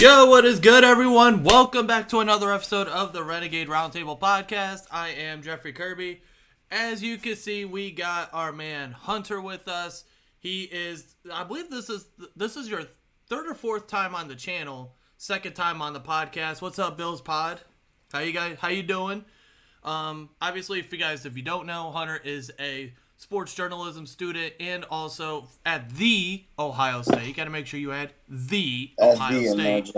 Yo, what is good, everyone? Welcome back to another episode of the Renegade Roundtable Podcast. I am Jeffrey Kirby. As you can see, we got our man Hunter with us. He is, I believe this is your third or fourth time on the channel, second time on the podcast. What's up, Bill's Pod? How you doing? Obviously, if you don't know, Hunter is a sports journalism student and also at the Ohio State. You got to make sure you add the Ohio State.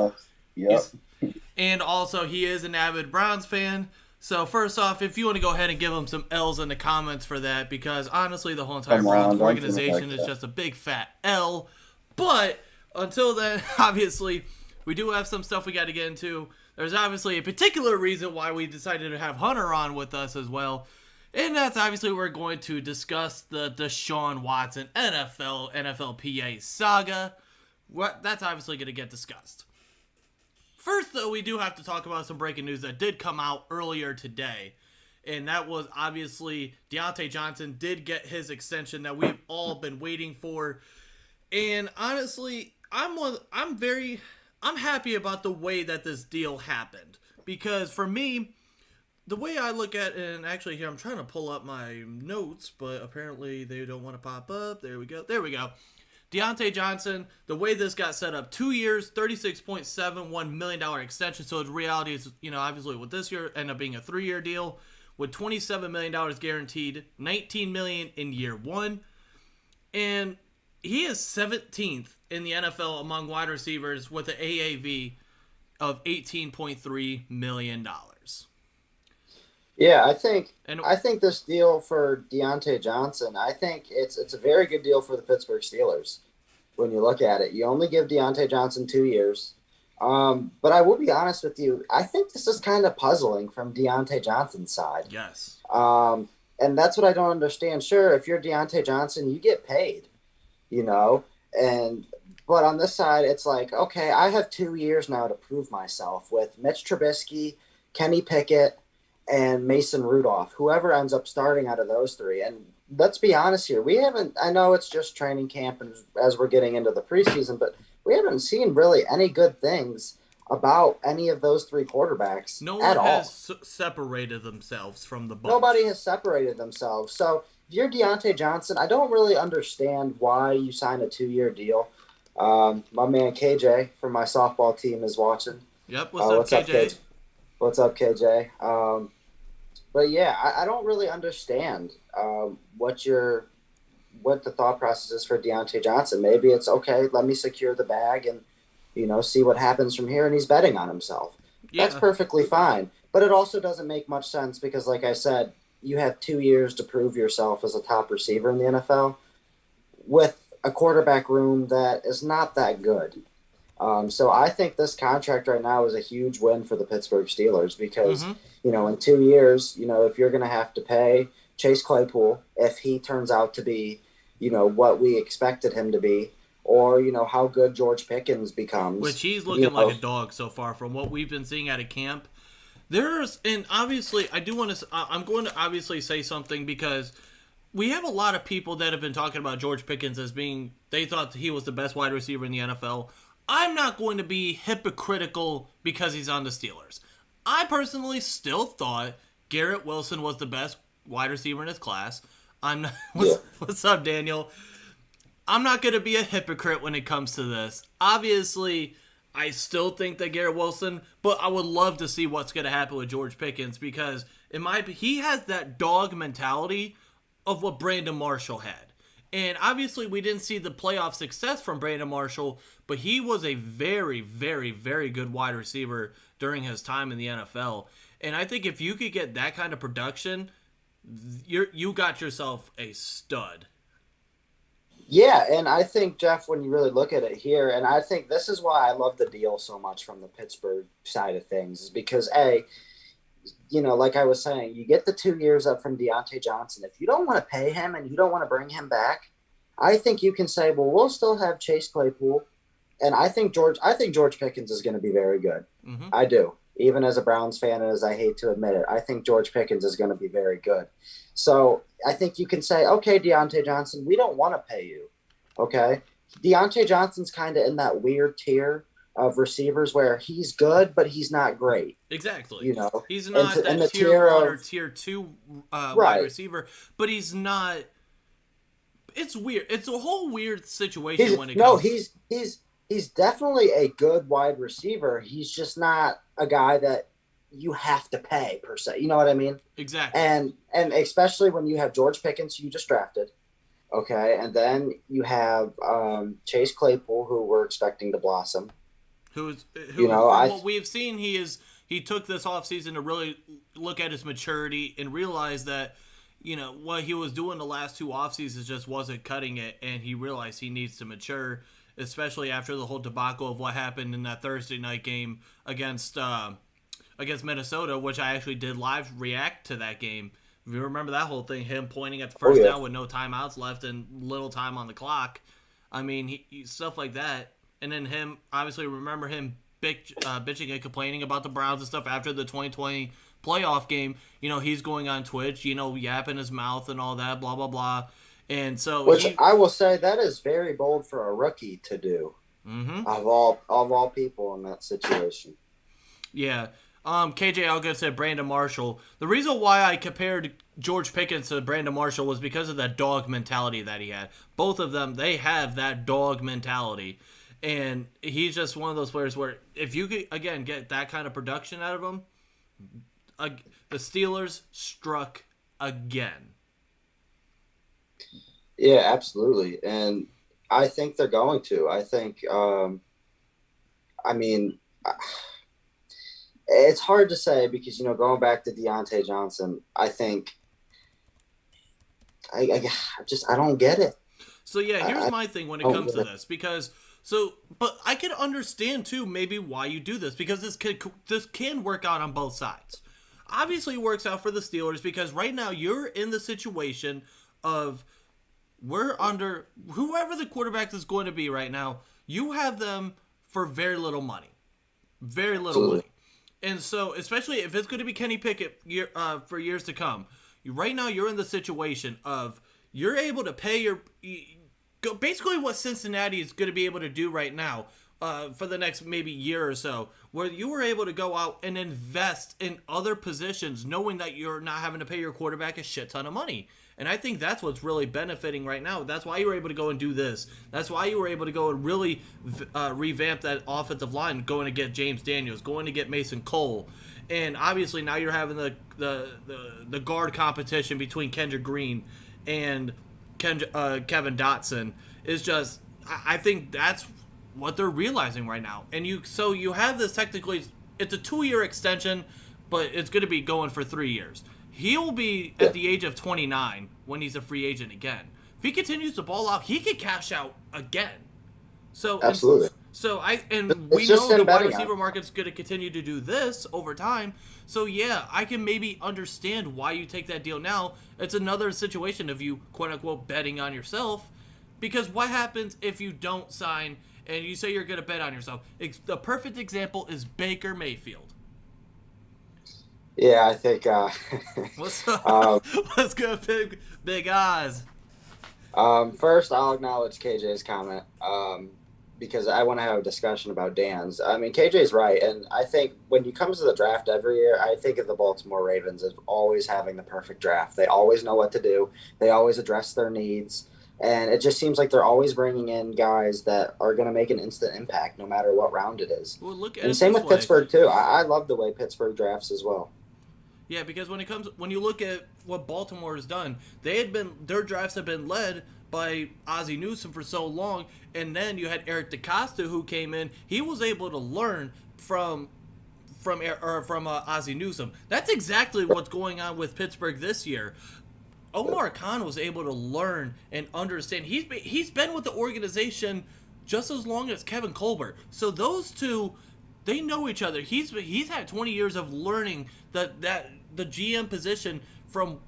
Yep. And also, he is an avid Browns fan. So first off, if you want to go ahead and give him some L's in the comments for that, because honestly, the whole entire Browns organization is just a big fat L. But until then, obviously, we do have some stuff we got to get into. There's obviously a particular reason why we decided to have Hunter on with us as well. And that's obviously we're going to discuss the Deshaun Watson NFLPA saga. That's obviously going to get discussed. First, though, we do have to talk about some breaking news that did come out earlier today. And that was obviously Diontae Johnson did get his extension that we've all been waiting for. And honestly, I'm happy about the way that this deal happened. Because for me, the way I look at it, and actually here I'm trying to pull up my notes, but apparently they don't want to pop up. There we go. Diontae Johnson, the way this got set up, 2 years, $36.71 million extension. So in reality, it's, obviously with this year, end up being a 3-year deal with $27 million guaranteed, $19 million in year one. And he is 17th in the NFL among wide receivers with an AAV of $18.3 million. Yeah, I think this deal for Diontae Johnson, I think it's a very good deal for the Pittsburgh Steelers when you look at it. You only give Diontae Johnson 2 years. But I will be honest with you, I think this is kind of puzzling from Diontae Johnson's side. Yes. And that's what I don't understand. Sure, if you're Diontae Johnson, you get paid, but on this side, it's like, okay, I have 2 years now to prove myself with Mitch Trubisky, Kenny Pickett, and Mason Rudolph, whoever ends up starting out of those three. And let's be honest here, I know it's just training camp and as we're getting into the preseason, but we haven't seen really any good things about any of those three quarterbacks No at one all. has separated themselves from the bunch. Nobody has separated themselves. So if you're Diontae Johnson, I don't really understand why you signed a 2-year deal. My man KJ from my softball team is watching. Yep, what's up, KJ? What's up, KJ? But yeah, I don't really understand what the thought process is for Diontae Johnson. Maybe it's okay, let me secure the bag and see what happens from here, and he's betting on himself. Yeah. That's perfectly fine. But it also doesn't make much sense because, like I said, you have 2 years to prove yourself as a top receiver in the NFL with a quarterback room that is not that good. So I think this contract right now is a huge win for the Pittsburgh Steelers because, in 2 years, if you're going to have to pay Chase Claypool, if he turns out to be, what we expected him to be, or, how good George Pickens becomes. Which he's looking like a dog so far from what we've been seeing out of camp. And obviously, I'm going to obviously say something because we have a lot of people that have been talking about George Pickens as they thought he was the best wide receiver in the NFL. I'm not going to be hypocritical because he's on the Steelers. I personally still thought Garrett Wilson was the best wide receiver in his class. What's up, Daniel? I'm not going to be a hypocrite when it comes to this. Obviously, I still think that Garrett Wilson, but I would love to see what's going to happen with George Pickens because he has that dog mentality of what Brandon Marshall had. And obviously, we didn't see the playoff success from Brandon Marshall, but he was a very, very, very good wide receiver during his time in the NFL. And I think if you could get that kind of production, you got yourself a stud. Yeah, and I think, Jeff, when you really look at it here, and I think this is why I love the deal so much from the Pittsburgh side of things, is because, like I was saying, you get the 2 years up from Diontae Johnson. If you don't want to pay him and you don't want to bring him back, I think you can say, well, we'll still have Chase Claypool. And I think George Pickens is going to be very good. Mm-hmm. I do. Even as a Browns fan, and as I hate to admit it, I think George Pickens is going to be very good. So I think you can say, okay, Diontae Johnson, we don't want to pay you. Okay. Diontae Johnson's kind of in that weird tier of receivers where he's good, but he's not great. Exactly. You know, He's not and that the tier 1 or of tier 2 wide right. receiver, but he's not. It's weird. It's a whole weird situation He's definitely a good wide receiver. He's just not a guy that you have to pay per se. You know what I mean? Exactly. And especially when you have George Pickens, who you just drafted. Okay, and then you have Chase Claypool, who we're expecting to blossom. From what we've seen, he took this offseason to really look at his maturity and realize that, what he was doing the last 2 off seasons just wasn't cutting it, and he realized he needs to mature, especially after the whole debacle of what happened in that Thursday night game against Minnesota, which I actually did live react to that game. If you remember that whole thing, him pointing at the first down with no timeouts left and little time on the clock. I mean, stuff like that. And then him, obviously, remember him bitching and complaining about the Browns and stuff after the 2020 playoff game. He's going on Twitch, yapping his mouth and all that, blah, blah, blah. And so, I will say that is very bold for a rookie to do. Mm-hmm. Of all people in that situation. Yeah. KJ Alga said Brandon Marshall. The reason why I compared George Pickens to Brandon Marshall was because of that dog mentality that he had. Both of them, they have that dog mentality. And he's just one of those players where if you could, again, get that kind of production out of him, the Steelers struck again. Yeah, absolutely. And I think they're going to. I think, it's hard to say because, going back to Diontae Johnson, I think I don't get it. So, yeah, here's my thing when it comes to this. But I can understand, too, maybe why you do this. Because this can work out on both sides. Obviously, it works out for the Steelers because right now you're in the situation of we're under whoever the quarterback is going to be right now. You have them for very little money. Very little Absolutely. money. And so, especially if it's going to be Kenny Pickett for years to come, right now you're in the situation of you're able to pay basically what Cincinnati is going to be able to do right now for the next maybe year or so, where you were able to go out and invest in other positions knowing that you're not having to pay your quarterback a shit ton of money. And I think that's what's really benefiting right now. That's why you were able to go and do this. That's why you were able to go and really revamp that offensive line, going to get James Daniels, going to get Mason Cole. And obviously now you're having the guard competition between Kendrick Green and Kevin Dotson. Is just, I think that's what they're realizing right now. And you have this technically, it's a 2-year extension, but it's going to be going for 3 years. He'll be at the age of 29 when he's a free agent again. If he continues to ball out, he could cash out again. So absolutely. We know the wide receiver market's going to continue to do this over time. So yeah, I can maybe understand why you take that deal now. It's another situation of you quote unquote betting on yourself, because what happens if you don't sign and you say you're going to bet on yourself? The perfect example is Baker Mayfield. Yeah, I think. What's up? What's good, Big Oz? First, I'll acknowledge KJ's comment because I want to have a discussion about Dan's. I mean, KJ's right, and I think when it comes to the draft every year, I think of the Baltimore Ravens as always having the perfect draft. They always know what to do. They always address their needs, and it just seems like they're always bringing in guys that are going to make an instant impact no matter what round it is. Well, look at and same with Pittsburgh too. I love the way Pittsburgh drafts as well. Yeah, because when you look at what Baltimore has done, their drafts have been led by Ozzie Newsome for so long, and then you had Eric DeCosta who came in. He was able to learn from Ozzie Newsome. That's exactly what's going on with Pittsburgh this year. Omar Khan was able to learn and understand. He's been with the organization just as long as Kevin Colbert. So those two, they know each other. He's had 20 years of learning that the GM position from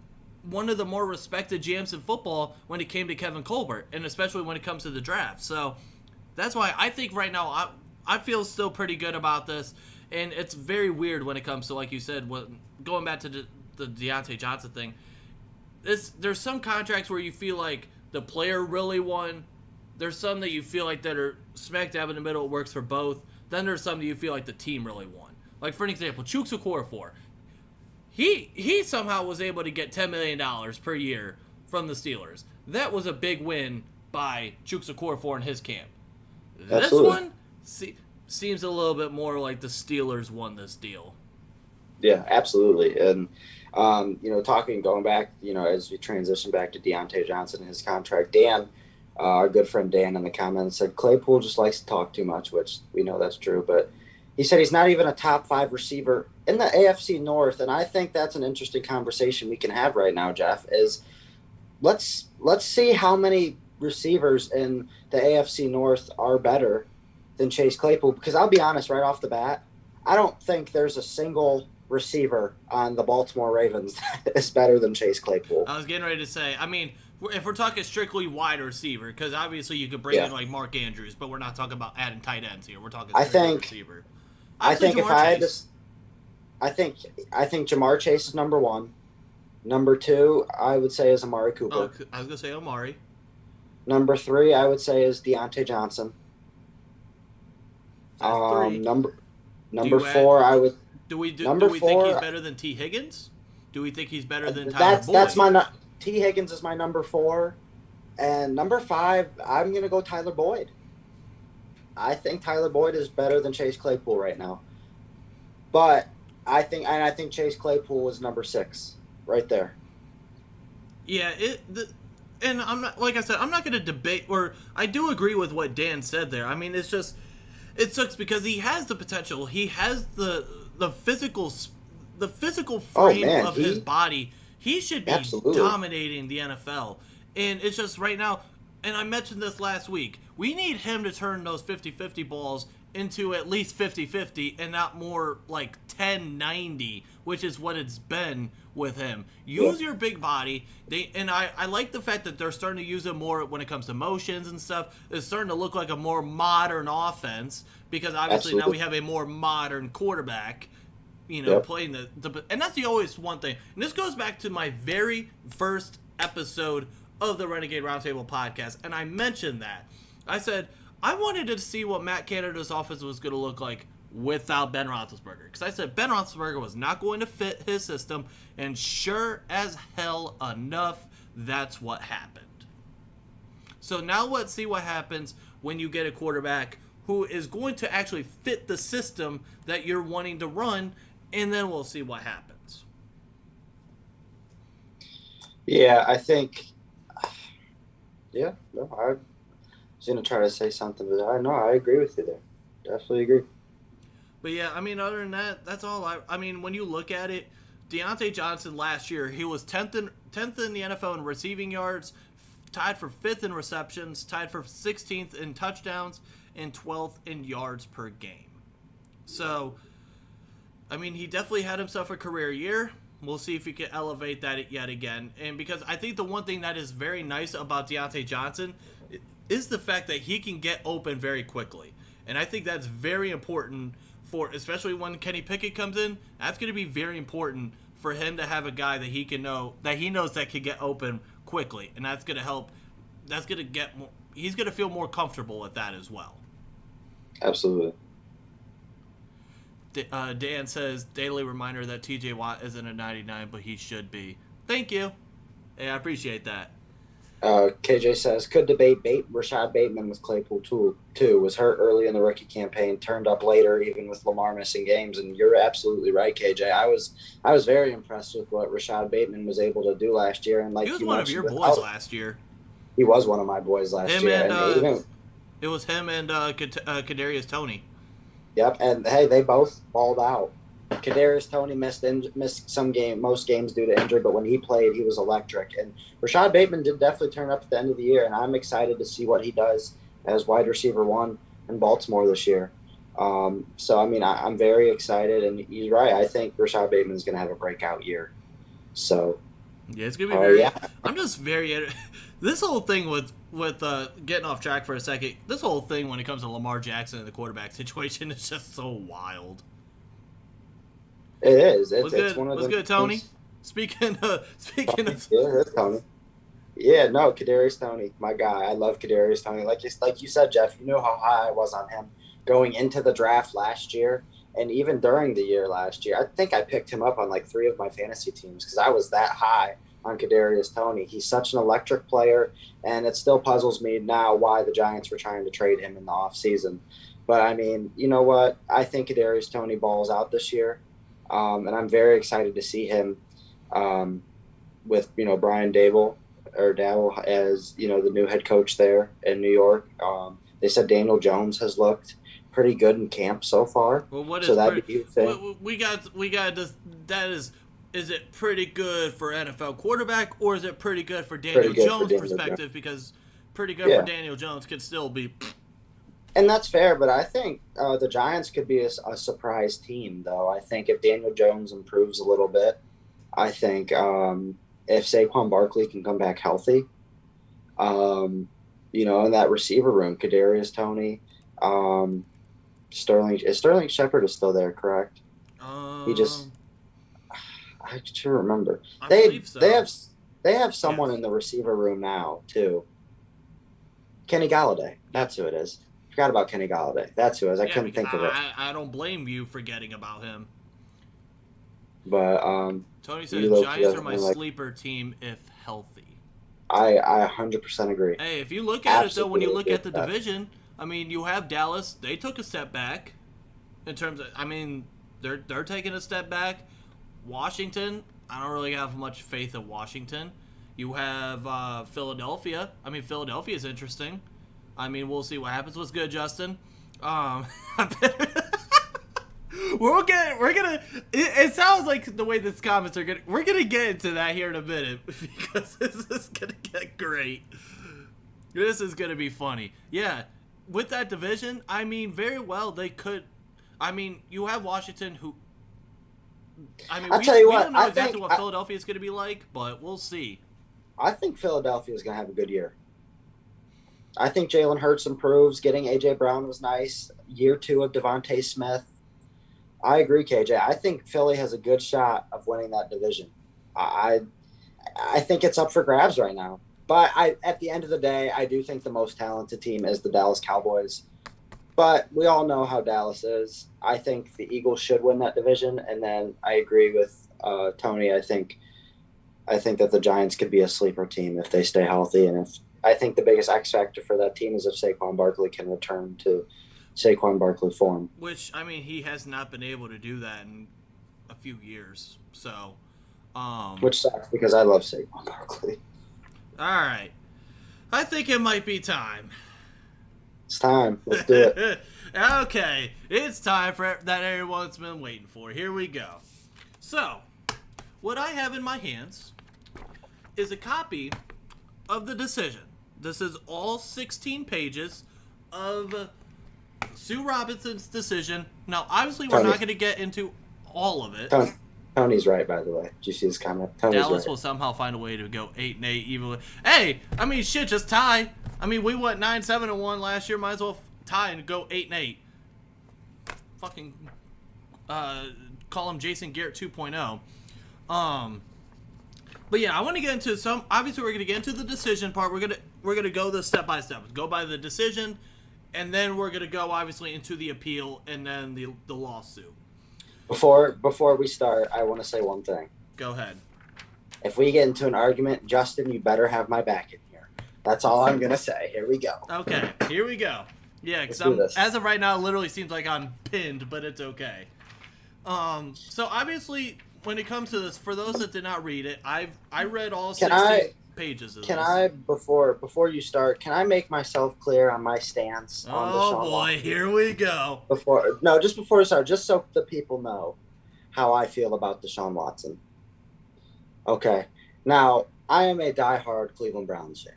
one of the more respected GMs in football when it came to Kevin Colbert, and especially when it comes to the draft. So that's why I think right now I feel still pretty good about this, and it's very weird when it comes to, like you said, going back to the Diontae Johnson thing. There's some contracts where you feel like the player really won. There's some that you feel like that are smack dab in the middle. It works for both. then there's some that you feel like the team really won. Like, for an example, Chooks Okorafor. He somehow was able to get $10 million per year from the Steelers. That was a big win by Chooks Okorafor in his camp. This one seems a little bit more like the Steelers won this deal. Yeah, absolutely. And, going back, as we transition back to Diontae Johnson and his contract, Dan, our good friend Dan in the comments said Claypool just likes to talk too much, which we know that's true. But he said he's not even a top 5 receiver in the AFC North. And I think that's an interesting conversation we can have right now, Jeff, is let's see how many receivers in the AFC North are better than Chase Claypool, because I'll be honest right off the bat, I don't think there's a single receiver on the Baltimore Ravens that is better than Chase Claypool. I was getting ready to say, I mean, if we're talking strictly wide receiver, because obviously you could bring in like Mark Andrews, but we're not talking about adding tight ends here. We're talking receiver. I think Jamar Chase is number 1. Number 2, I would say, is Amari Cooper. I was gonna say Amari. Number 3, I would say, is Diontae Johnson. Number 4, I would. Do we think he's better than T. Higgins? Do we think he's better than Tyler Boyd? That's my T. Higgins is my number 4, and number 5, I'm gonna go Tyler Boyd. I think Tyler Boyd is better than Chase Claypool right now, but I think Chase Claypool was number 6 right there. Yeah, and I'm not, like I said, I'm not going to debate, or I do agree with what Dan said there. I mean, it sucks because he has the potential. He has the physical frame of his body. He should be dominating the NFL. And it's just right now, and I mentioned this last week, we need him to turn those 50-50 balls into at least 50-50 and not more like 10-90, which is what it's been with him. Use your big body. I like the fact that they're starting to use it more when it comes to motions and stuff. It's starting to look like a more modern offense because obviously now we have a more modern quarterback, playing the and that's the always one thing. And this goes back to my very first episode of the Renegade Roundtable podcast, and I mentioned that. I said I wanted to see what Matt Canada's offense was going to look like without Ben Roethlisberger. Because I said Ben Roethlisberger was not going to fit his system, and sure as hell enough, that's what happened. So now let's see what happens when you get a quarterback who is going to actually fit the system that you're wanting to run, and then we'll see what happens. Yeah, I think... Yeah, no, I was going to try to say something, but I agree with you there. Definitely agree. But yeah, I mean, other than that, that's all. I mean, when you look at it, Diontae Johnson last year, he was 10th in the NFL in receiving yards, tied for 5th in receptions, tied for 16th in touchdowns, and 12th in yards per game. So, I mean, he definitely had himself a career year. We'll see if he can elevate that yet again. And because I think the one thing that is very nice about Diontae Johnson is the fact that he can get open very quickly. And I think that's very important for, especially when Kenny Pickett comes in, that's going to be very important for him to have a guy that he knows that can get open quickly. And that's going to help, he's going to feel more comfortable with that as well. Absolutely. Dan says, daily reminder that TJ Watt isn't a 99, but he should be. Thank you. Hey, I appreciate that. KJ says, could debate Rashad Bateman with Claypool too. Was hurt early in the rookie campaign, turned up later, even with Lamar missing games. And you're absolutely right, KJ. I was very impressed with what Rashad Bateman was able to do last year. And like he was one of your boys last year. He was one of my boys last year. It was him and Kadarius Toney. Yep, and hey, they both balled out. Kadarius Toney missed most games due to injury, but when he played, he was electric. And Rashad Bateman did definitely turn up at the end of the year, and I'm excited to see what he does as wide receiver 1 in Baltimore this year. So, I mean, I'm very excited, and he's right. I think Rashad Bateman's going to have a breakout year. So, yeah, it's going to be very I'm just very – this whole thing with getting off track for a second, this whole thing when it comes to Lamar Jackson and the quarterback situation is just so wild. It is. It's one of those good, Tony? Things. Speaking of yeah, that's Tony. Yeah, no, Kadarius Toney, my guy. I love Kadarius Toney. Like you said, Jeff, you know how high I was on him going into the draft last year and even during the year last year. I think I picked him up on like 3 of my fantasy teams because I was that high on Kadarius Toney. He's such an electric player, and it still puzzles me now why the Giants were trying to trade him in the offseason. But, I mean, you know what? I think Kadarius Toney balls out this year, and I'm very excited to see him with, Brian Daboll as, the new head coach there in New York. They said Daniel Jones has looked pretty good in camp so far. Well, what is so that'd be we got this, that is it pretty good for NFL quarterback, or is it pretty good for Daniel Jones' perspective? Because pretty good for Daniel Jones could still be. And that's fair, but I think the Giants could be a surprise team, though. I think if Daniel Jones improves a little bit, I think if Saquon Barkley can come back healthy, in that receiver room, Kadarius Toney, Sterling Shepard is still there, correct? I should remember. I believe so. They have someone in the receiver room now too. Kenny Galladay, that's who it is. Forgot about Kenny Galladay. That's who it is. I couldn't think of it. I don't blame you forgetting about him. But Tony says Giants are my sleeper team if healthy. I 100% agree. Hey, if you look at it though, when you look at the division, I mean, you have Dallas. They took a step back in terms of. I mean, they're taking a step back. Washington, I don't really have much faith in Washington. You have Philadelphia. I mean, Philadelphia is interesting. I mean, we'll see what happens. What's good, Justin? We're gonna. It sounds like the way these comments are gonna. We're gonna get into that here in a minute because this is gonna get great. This is gonna be funny. Yeah, with that division, I mean, very well they could. I mean, you have Washington who. I mean, we don't know exactly what Philadelphia is going to be like, but we'll see. I think Philadelphia is going to have a good year. I think Jalen Hurts improves. Getting A.J. Brown was nice. Year 2 of Devontae Smith. I agree, KJ. I think Philly has a good shot of winning that division. I think it's up for grabs right now. But at the end of the day, I do think the most talented team is the Dallas Cowboys. But we all know how Dallas is. I think the Eagles should win that division, and then I agree with Tony. I think that the Giants could be a sleeper team if they stay healthy, and I think the biggest X factor for that team is if Saquon Barkley can return to Saquon Barkley form. Which, I mean, he has not been able to do that in a few years. So, which sucks because I love Saquon Barkley. All right, I think it might be time. It's time. Let's do it. Okay, it's time for that everyone's been waiting for. Here we go. So, what I have in my hands is a copy of the decision. This is all 16 pages of Sue Robinson's decision. Now, obviously, we're not going to get into all of it. Tony's right, by the way. Did you see his comment? Dallas will somehow find a way to go 8-8 even with. Hey, I mean, shit, just tie. I mean, we went 9-7-1 last year. Might as well tie and go 8-8. Fucking call him Jason Garrett 2.0. But yeah, I want to get into some. Obviously, we're gonna get into the decision part. We're gonna go this step by step. Go by the decision, and then we're gonna go obviously into the appeal and then the lawsuit. Before we start, I want to say one thing. Go ahead. If we get into an argument, Justin, you better have my back in here. That's all I'm gonna say. Here we go. Okay, here we go. Yeah, because as of right now, it literally seems like I'm pinned, but it's okay. So obviously, when it comes to this, for those that did not read it, I read all 16 pages of this. Can I, before you start, can I make myself clear on my stance on Deshaun Watson? Oh boy, here we go. Just before we start, just so the people know how I feel about Deshaun Watson. Okay. Now, I am a diehard Cleveland Browns fan.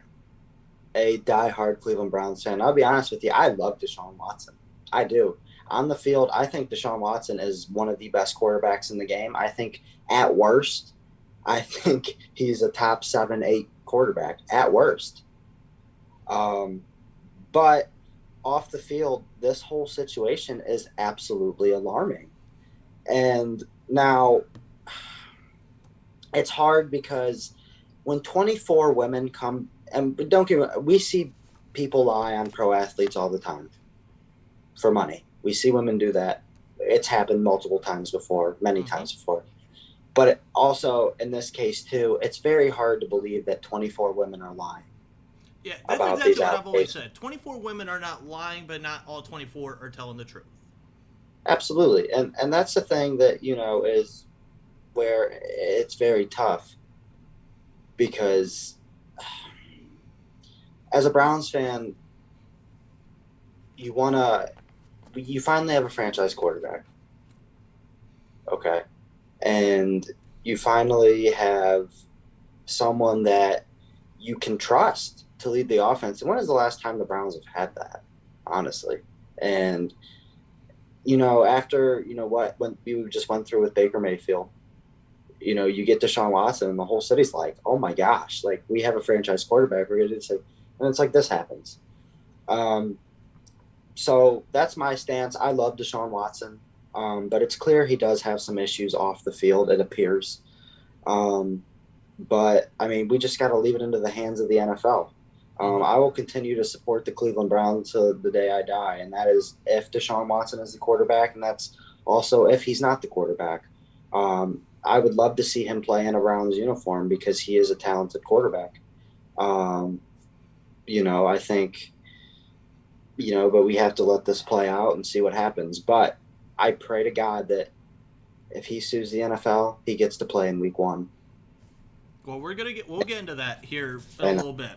I'll be honest with you, I love Deshaun Watson. I do. On the field, I think Deshaun Watson is one of the best quarterbacks in the game. I think at worst, he's a top 7-8 quarterback at worst. But off the field, this whole situation is absolutely alarming. And now it's hard because when 24 women come, and don't get me wrong, we see people lie on pro athletes all the time. for money. We see women do that. It's happened multiple times before, many times before. But also, in this case, too, it's very hard to believe that 24 women are lying. Yeah, that's exactly what I've always said. 24 women are not lying, but not all 24 are telling the truth. Absolutely. And that's the thing that, is where it's very tough. Because as a Browns fan, you finally have a franchise quarterback. Okay. And you finally have someone that you can trust to lead the offense. And when is the last time the Browns have had that, honestly? And, after, when we just went through with Baker Mayfield, you get Deshaun Watson and the whole city's like, oh my gosh, like we have a franchise quarterback. We're going to do this. And it's like this happens. So that's my stance. I love Deshaun Watson, but it's clear he does have some issues off the field, it appears. But, we just got to leave it into the hands of the NFL. I will continue to support the Cleveland Browns to the day I die, and that is if Deshaun Watson is the quarterback, and that's also if he's not the quarterback. I would love to see him play in a Browns uniform because he is a talented quarterback. I think, but we have to let this play out and see what happens. But I pray to God that if he sues the NFL, he gets to play in week 1. Well, we'll get into that here in a little bit.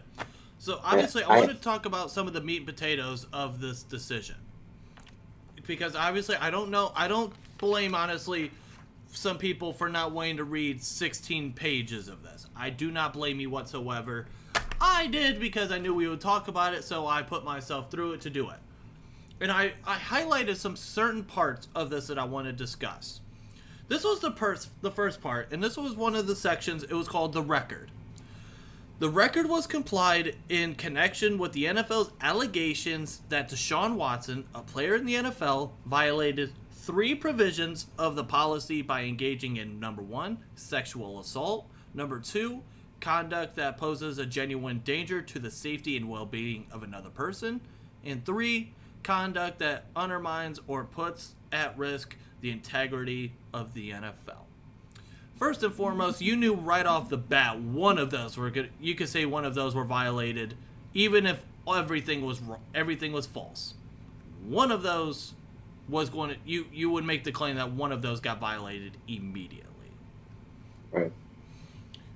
So obviously, I want to talk about some of the meat and potatoes of this decision, because obviously I don't blame honestly some people for not wanting to read 16 pages of this. I do not blame you whatsoever. I did because I knew we would talk about it, so I put myself through it to do it. And I highlighted some certain parts of this that I want to discuss. This was the first part, and this was one of the sections. It was called The Record. The record was complied in connection with the NFL's allegations that Deshaun Watson, a player in the NFL, violated 3 provisions of the policy by engaging in, number 1, sexual assault, number 2, conduct that poses a genuine danger to the safety and well-being of another person, and 3, conduct that undermines or puts at risk the integrity of the NFL. First and foremost, you knew right off the bat one of those were good. You could say one of those were violated, even if everything was wrong, everything was false. One of those was going to you would make the claim that one of those got violated immediately. Right.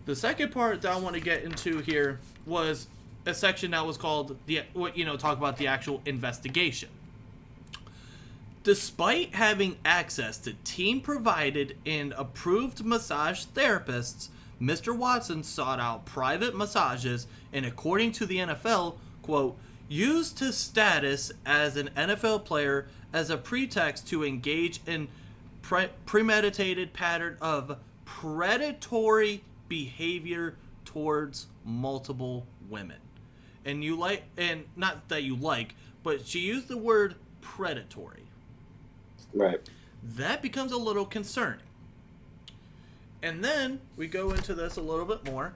The second part that I want to get into here was a section that was called talk about the actual investigation. Despite having access to team-provided and approved massage therapists, Mr. Watson sought out private massages and, according to the NFL, quote, used his status as an NFL player as a pretext to engage in premeditated pattern of predatory behavior towards multiple women. And not that you like, but she used the word predatory. Right. That becomes a little concerning. And then we go into this a little bit more.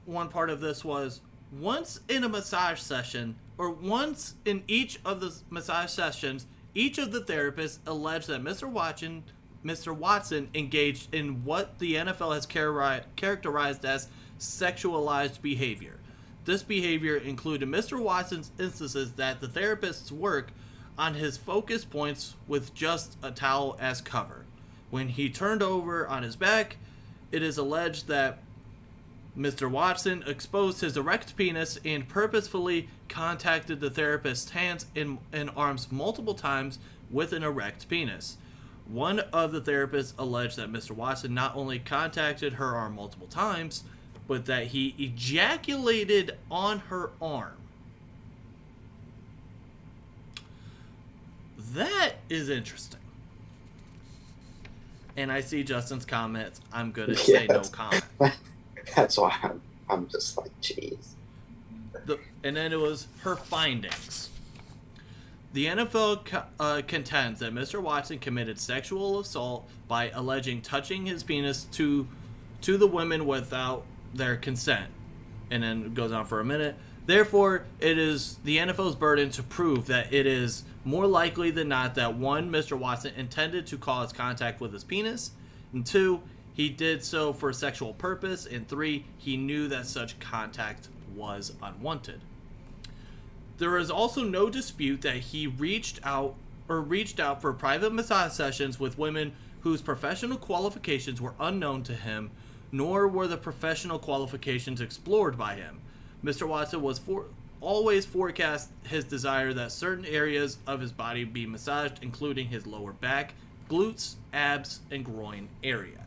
One part of this was once in a massage session, or once in each of the massage sessions, each of the therapists alleged that Mr. Watson engaged in what the NFL has characterized as sexualized behavior. This behavior included Mr. Watson's instances that the therapists work on his focus points with just a towel as cover. When he turned over on his back, it is alleged that Mr. Watson exposed his erect penis and purposefully contacted the therapist's hands and arms multiple times with an erect penis. One of the therapists alleged that Mr. Watson not only contacted her arm multiple times, but that he ejaculated on her arm. That is interesting. And I see Justin's comments. I'm going to say no comment. That's why I'm just like, jeez. And then it was her findings. The NFL contends that Mr. Watson committed sexual assault by alleging touching his penis to the women without their consent. And then it goes on for a minute. Therefore, it is the NFL's burden to prove that it is more likely than not that 1, Mr. Watson intended to cause contact with his penis, and 2, he did so for a sexual purpose, and 3, he knew that such contact was unwanted. There is also no dispute that he reached out for private massage sessions with women whose professional qualifications were unknown to him, nor were the professional qualifications explored by him. Mr. Watson was always forecast his desire that certain areas of his body be massaged, including his lower back, glutes, abs, and groin area.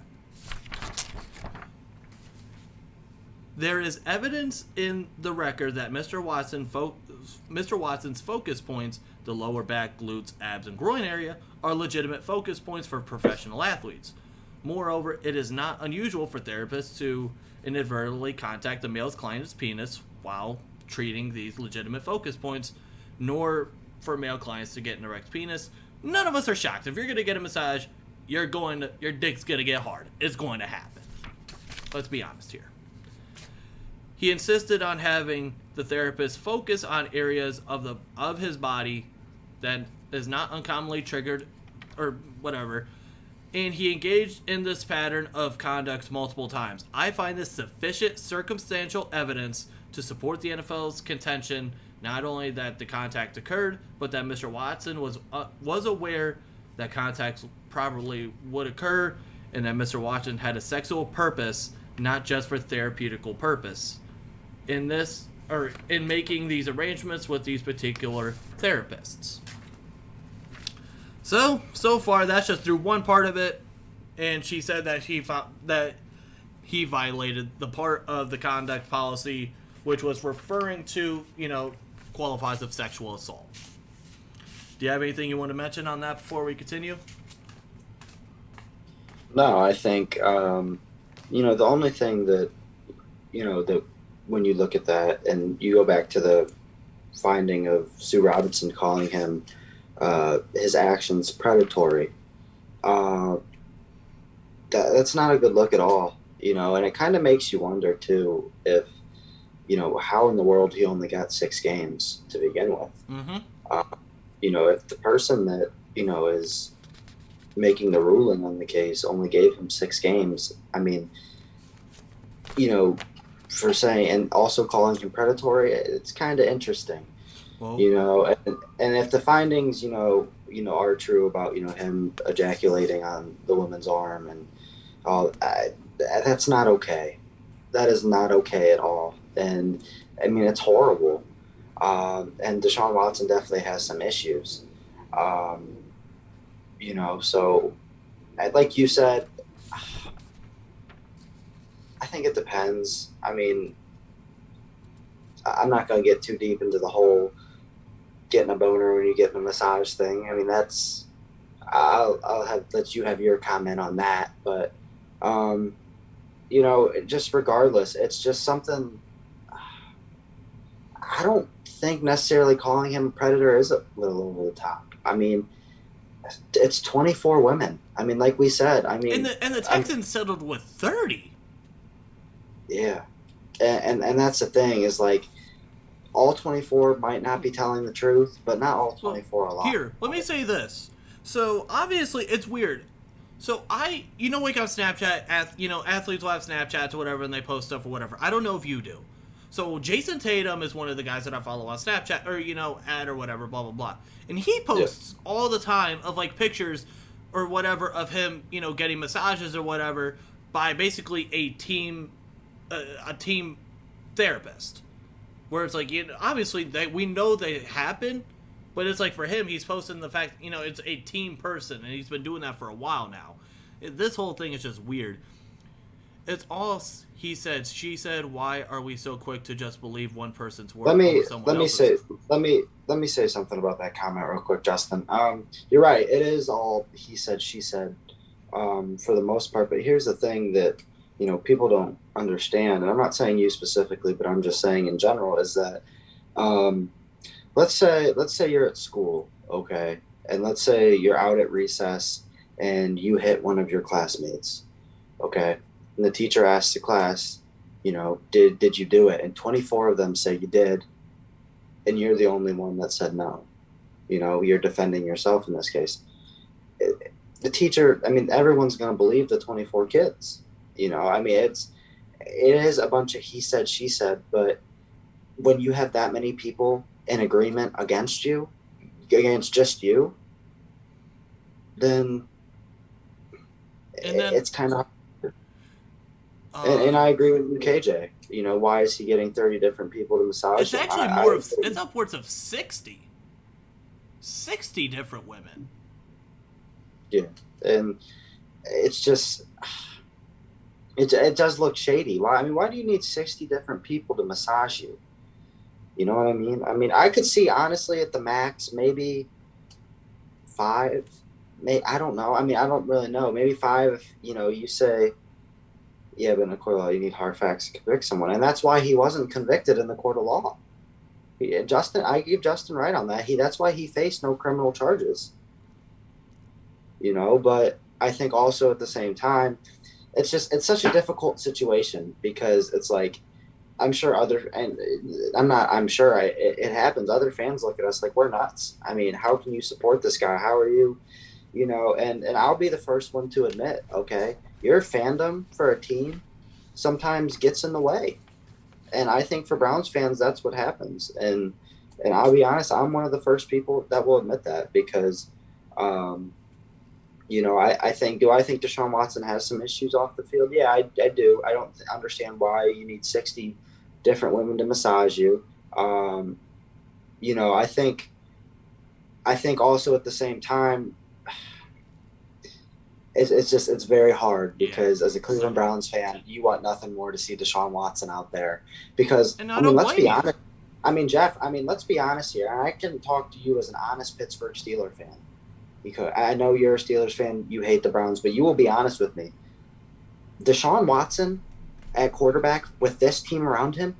There is evidence in the record that Mr. Watson's focus points, the lower back, glutes, abs, and groin area, are legitimate focus points for professional athletes. Moreover, it is not unusual for therapists to inadvertently contact the male's client's penis while treating these legitimate focus points, nor for male clients to get an erect penis. None of us are shocked. If you're going to get a massage, your dick's going to get hard. It's going to happen. Let's be honest here. He insisted on having the therapist focus on areas of his body that is not uncommonly triggered or whatever, and he engaged in this pattern of conduct multiple times. I find this sufficient circumstantial evidence to support the NFL's contention not only that the contact occurred, but that Mr. Watson was aware that contact probably would occur, and that Mr. Watson had a sexual purpose, not just for therapeutical purpose, in making these arrangements with these particular therapists. So far that's just through one part of it, and she said that he violated the part of the conduct policy which was referring to, qualifies of sexual assault. Do you have anything you want to mention on that before we continue? No, I think the only thing that that when you look at that and you go back to the finding of Sue Robinson calling him his actions predatory, that's not a good look at all, and it kind of makes you wonder too if how in the world he only got 6 games to begin with. Mm-hmm. If the person that is making the ruling on the case only gave him 6 games, I mean, for saying and also calling him predatory, it's kind of interesting. Well, and if the findings are true about him ejaculating on the woman's arm and all, that's not okay. That is not okay at all. And I mean, it's horrible. And Deshaun Watson definitely has some issues. So like you said, I think it depends. I mean, I'm not going to get too deep into the whole getting a boner when you get a massage thing. I mean, I'll let you have your comment on that. But, just regardless, it's just something. I don't think necessarily calling him a predator is a little over the top. I mean, it's 24 women. I mean, like we said, I mean, and the Texans settled with 30. Yeah, and that's the thing is like, all 24 might not be telling the truth, but not all 24 are lying. Here, let me say this. So obviously, it's weird. So like on Snapchat, athletes will have Snapchats or whatever, and they post stuff or whatever. I don't know if you do. So Jason Tatum is one of the guys that I follow on Snapchat, or ad or whatever, blah blah blah, and he posts all the time of like pictures or whatever of him, getting massages or whatever by basically a team therapist, where it's like obviously we know they happen, but it's like for him he's posting the fact it's a team person, and he's been doing that for a while now. This whole thing is just weird. It's all he said, she said. Why are we so quick to just believe one person's word? Let me say something about that comment real quick, Justin. You're right. It is all he said, she said, for the most part. But here's the thing that people don't understand, and I'm not saying you specifically, but I'm just saying in general, is that let's say you're at school, okay, and let's say you're out at recess and you hit one of your classmates, okay. And the teacher asks the class, Did you do it? And 24 of them say you did, and you're the only one that said no. You're defending yourself in this case. The teacher, everyone's going to believe the 24 kids. It is a bunch of he said, she said, but when you have that many people in agreement against just you, then it's kind of and I agree with you, KJ. Why is he getting 30 different people to massage it's him? Actually it's upwards of 60 different women. Yeah, and it's just it does look shady. Why do you need 60 different people to massage you? You know what I mean? I could see, honestly, at the max, maybe 5. I don't know. I don't really know. Maybe 5 if, you say, yeah, but in a court of law, you need hard facts to convict someone. And that's why he wasn't convicted in the court of law. I give Justin right on that. That's why he faced no criminal charges. But I think also at the same time, it's such a difficult situation because it's like, I'm sure it happens. Other fans look at us like we're nuts. How can you support this guy? How are you, and I'll be the first one to admit, okay, your fandom for a team sometimes gets in the way. And I think for Browns fans, that's what happens. And I'll be honest, I'm one of the first people that will admit that because, I think Deshaun Watson has some issues off the field? Yeah, I do. I don't understand why you need 60 different women to massage you. I think also at the same time, it's very hard because as a Cleveland Browns fan, you want nothing more to see Deshaun Watson out there because let's be honest. Jeff, let's be honest here. I can talk to you as an honest Pittsburgh Steelers fan because I know you're a Steelers fan. You hate the Browns, but you will be honest with me. Deshaun Watson at quarterback with this team around him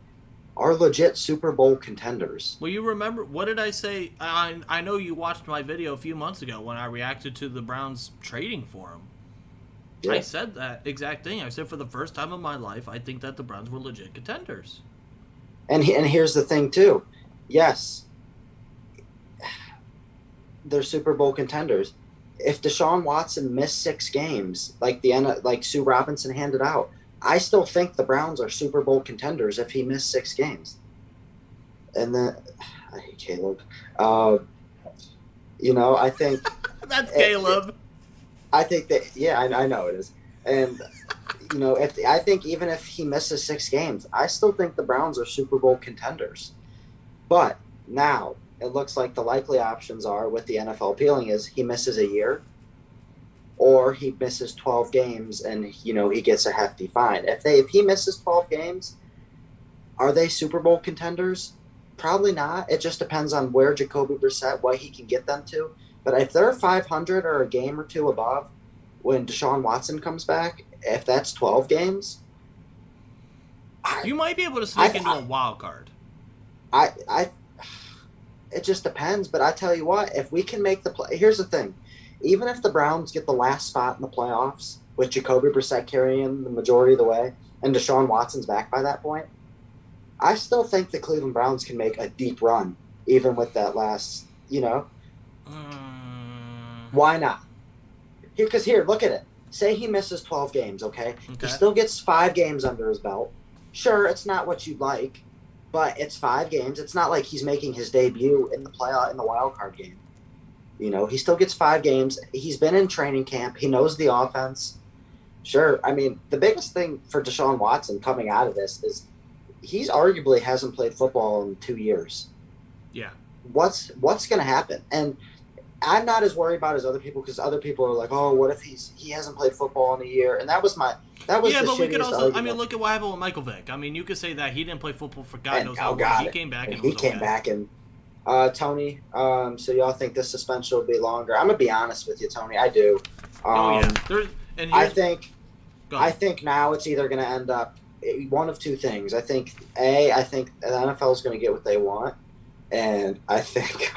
are legit Super Bowl contenders. Well, you remember, what did I say? I know you watched my video a few months ago when I reacted to the Browns trading for him. Yeah. I said that exact thing. I said for the first time in my life, I think that the Browns were legit contenders. And here's the thing, too. Yes, they're Super Bowl contenders. If Deshaun Watson missed 6 games, like Sue Robinson handed out, I still think the Browns are Super Bowl contenders if he missed 6 games. And then, I hate Caleb. I think... That's Caleb. I think that, yeah, I know it is. And, I think even if he misses 6 games, I still think the Browns are Super Bowl contenders. But now, it looks like the likely options are, with the NFL appealing, is he misses a year, or he misses 12 games and, he gets a hefty fine. If he misses 12 games, are they Super Bowl contenders? Probably not. It just depends on where Jacoby Brissett, what he can get them to. But if they're 500 or a game or two above when Deshaun Watson comes back, if that's 12 games, you might be able to sneak into a wild card. It just depends. But I tell you what, if we can make the play, here's the thing. Even if the Browns get the last spot in the playoffs with Jacoby Brissett carrying the majority of the way and Deshaun Watson's back by that point, I still think the Cleveland Browns can make a deep run, even with that last, Why not? Because look at it. Say he misses 12 games, okay? He still gets 5 games under his belt. Sure, it's not what you'd like, but it's 5 games. It's not like he's making his debut in the wild card game. He still gets 5 games. He's been in training camp. He knows the offense. Sure. The biggest thing for Deshaun Watson coming out of this is he's arguably hasn't played football in 2 years. Yeah. What's going to happen? And I'm not as worried about as other people because other people are like, oh, what if he hasn't played football in a year? And that was the but we could also argument. Look at what happened with Michael Vick. You could say that he didn't play football for God knows how long. He came back and he came back and Tony, so y'all think this suspension will be longer? I'm gonna be honest with you, Tony. I do. I think now it's either gonna end up one of two things. I think the NFL is gonna get what they want, and I think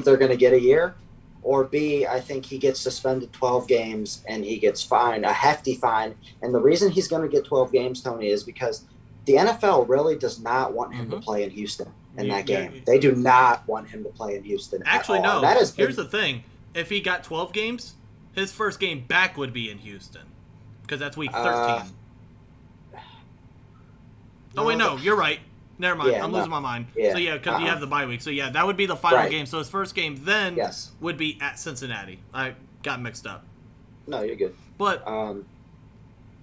they're gonna get a year, or B, I think he gets suspended 12 games and he gets fined, a hefty fine. And the reason he's going to get 12 games, Tony, is because the NFL really does not want him to play in Houston in that game. They do not want him to play in Houston. Actually, at all. no. That is Here's the thing. If he got 12 games, his first game back would be in Houston because that's week 13. Oh, wait, no. You're right. Never mind. I'm losing my mind. Yeah. So, yeah, because you have the bye week. So, yeah, that would be the final game. So, his first game then would be at Cincinnati. I got mixed up. No, you're good. But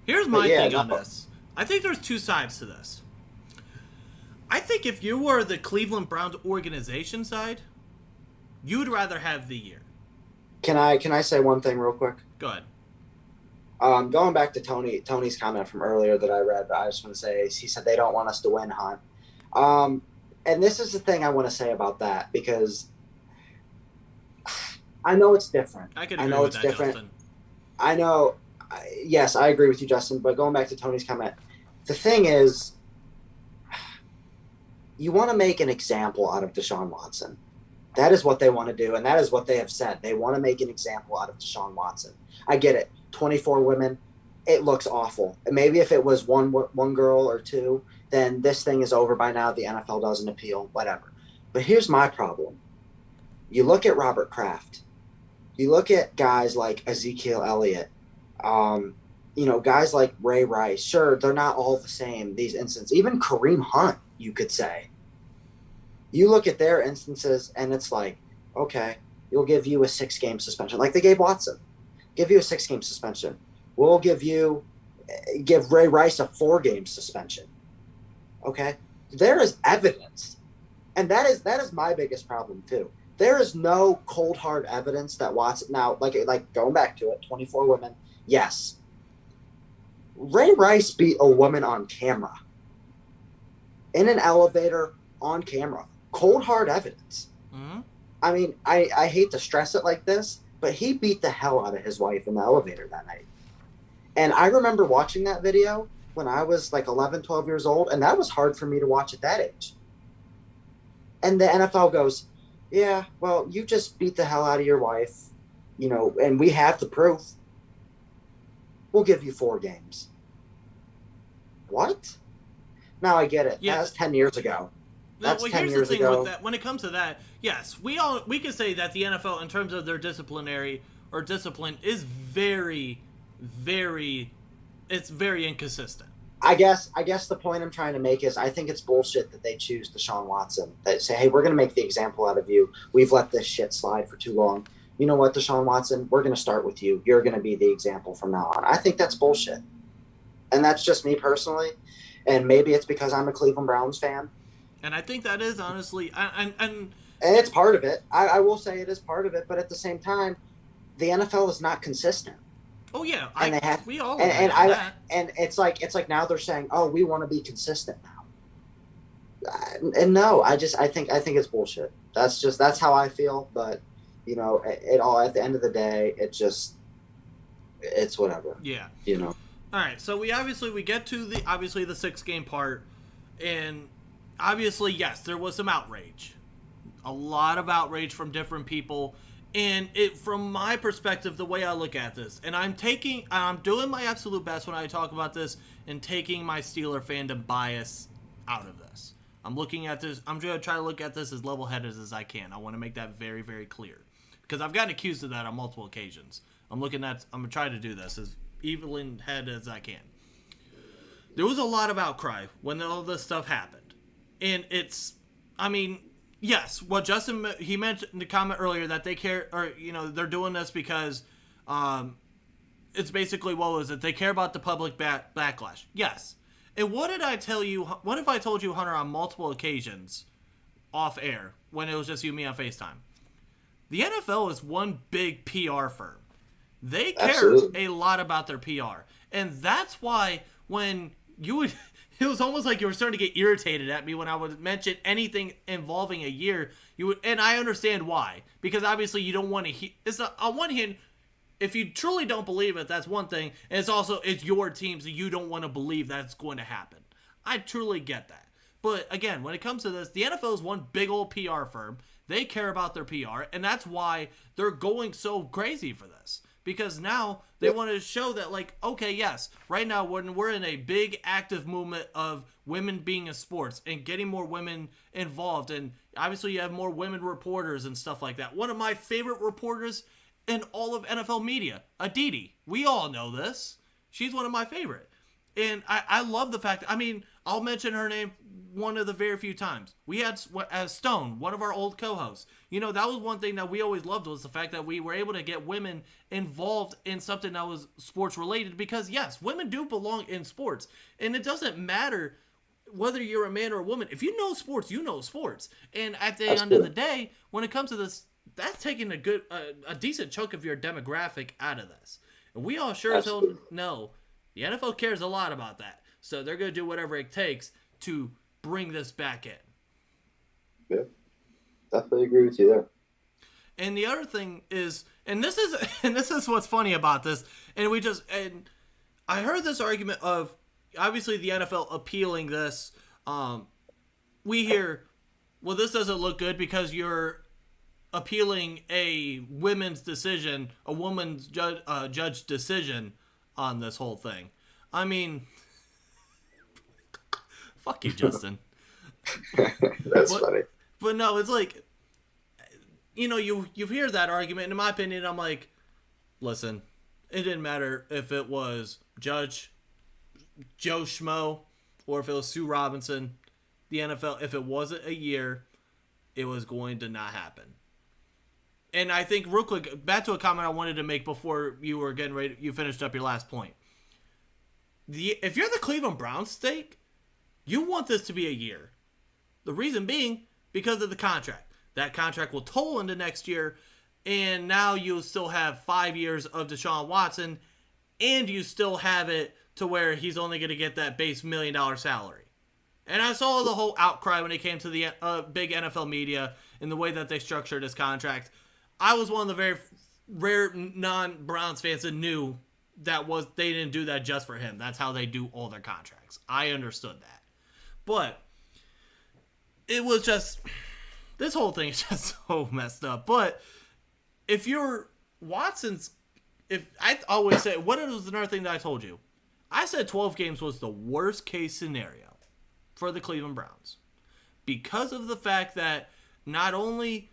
here's my thing on this. I think there's two sides to this. I think if you were the Cleveland Browns organization side, you'd rather have the year. Can I say one thing real quick? Go ahead. Going back to Tony's comment from earlier that I read, I just want to say, he said they don't want us to win, Hunt. And this is the thing I want to say about that, because I know it's different. I could agree with that, different. Justin. I know. Yes, I agree with you, Justin. But going back to Tony's comment, the thing is, you want to make an example out of Deshaun Watson. That is what they want to do, and that is what they have said. They want to make an example out of Deshaun Watson. I get it. 24 women, it looks awful. And maybe if it was one girl or two, then this thing is over by now. The NFL doesn't appeal, whatever. But here's my problem. You look at Robert Kraft. You look at guys like Ezekiel Elliott. Guys like Ray Rice. Sure, they're not all the same, these instances. Even Kareem Hunt, you could say. You look at their instances, and it's like, okay, we'll give you a 6-game suspension. Like they gave Watson. Give you a 6-game suspension. We'll give Ray Rice a 4-game suspension. Okay? There is evidence. And that is my biggest problem too. There is no cold hard evidence that Watson, now like going back to it, 24 women, yes. Ray Rice beat a woman on camera. In an elevator, on camera. Cold hard evidence. Mm-hmm. I mean, I hate to stress it like this, but he beat the hell out of his wife in the elevator that night. And I remember watching that video when I was like 11, 12 years old, and that was hard for me to watch at that age. And the NFL goes, yeah, well, you just beat the hell out of your wife, and we have the proof. We'll give you 4 games. What? Now I get it. Yeah. That was 10 years ago. That's well, 10 here's years the thing ago. with that. When it comes to that, yes, we can say that the NFL, in terms of their discipline, is very, very, it's very inconsistent. I guess the point I'm trying to make is I think it's bullshit that they choose Deshaun Watson. That say, hey, we're going to make the example out of you. We've let this shit slide for too long. You know what, Deshaun Watson? We're going to start with you. You're going to be the example from now on. I think that's bullshit. And that's just me personally. And maybe it's because I'm a Cleveland Browns fan. And I think that is honestly, and it's part of it. I will say it is part of it, but at the same time, the NFL is not consistent. Oh yeah, we all that. And it's like now they're saying, oh, we want to be consistent now. And no, I think it's bullshit. That's how I feel. But it all at the end of the day, it's whatever. Yeah. All right, so we get to the 6-game part, and obviously, yes, there was some outrage. A lot of outrage from different people. And from my perspective, the way I look at this, and I'm doing my absolute best when I talk about this and taking my Steeler fandom bias out of this. I'm looking at this, I'm going to try to look at this as level-headed as I can. I want to make that very, very clear. Because I've gotten accused of that on multiple occasions. I'm going to try to do this as even-headed as I can. There was a lot of outcry when all this stuff happened. And yes, what Justin, he mentioned in the comment earlier that they care, or, they're doing this because it's basically, what was it? They care about the public backlash. Yes. And what did I tell you? What if I told you, Hunter, on multiple occasions off air when it was just you and me on FaceTime? The NFL is one big PR firm. They care a lot about their PR. And that's why when you would... It was almost like you were starting to get irritated at me when I would mention anything involving a year. And I understand why. Because obviously you don't want to hear... On one hand, if you truly don't believe it, that's one thing. And it's your team, so you don't want to believe that's going to happen. I truly get that. But again, when it comes to this, the NFL is one big old PR firm. They care about their PR, and that's why they're going so crazy for this. Because now they want to show that, like, okay, yes, right now when we're in a big active movement of women being in sports and getting more women involved, and obviously you have more women reporters and stuff like that. One of my favorite reporters in all of NFL media, Aditi. We all know this. She's one of my favorite. And I love the fact that, I mean, I'll mention her name one of the very few times. We had as Stone, one of our old co-hosts. You know, that was one thing that we always loved, was the fact that we were able to get women involved in something that was sports related, because yes, women do belong in sports. And it doesn't matter whether you're a man or a woman. If you know sports, you know sports. And at the end of the day, when it comes to this, that's taking a decent chunk of your demographic out of this. And we all sure as hell know the NFL cares a lot about that. So they're going to do whatever it takes to bring this back in. Yeah, definitely agree with you there. And the other thing is, and this is what's funny about this, and I heard this argument of, obviously the NFL appealing this. We hear, well, this doesn't look good because you're appealing a women's decision, a woman's judge decision on this whole thing. I mean, fuck you, Justin. That's funny. But no, it's like, you know, you hear that argument, and in my opinion, I'm like, listen, it didn't matter if it was Judge Joe Schmo or if it was Sue Robinson. The NFL, if it wasn't a year, it was going to not happen. And I think, real quick, back to a comment I wanted to make before you were getting ready, you finished up your last point. If you're the Cleveland Browns stake, you want this to be a year. The reason being, because of the contract. That contract will toll into next year, and now you'll still have 5 years of Deshaun Watson, and you still have it to where he's only going to get that base $1 million salary. And I saw the whole outcry when it came to the big NFL media and the way that they structured his contract. I was one of the very rare non-Browns fans that knew they didn't do that just for him. That's how they do all their contracts. I understood that. But it was just, this whole thing is just so messed up. But if you're Watson's, I always say, what is another thing that I told you? I said 12 games was the worst case scenario for the Cleveland Browns. Because of the fact that not only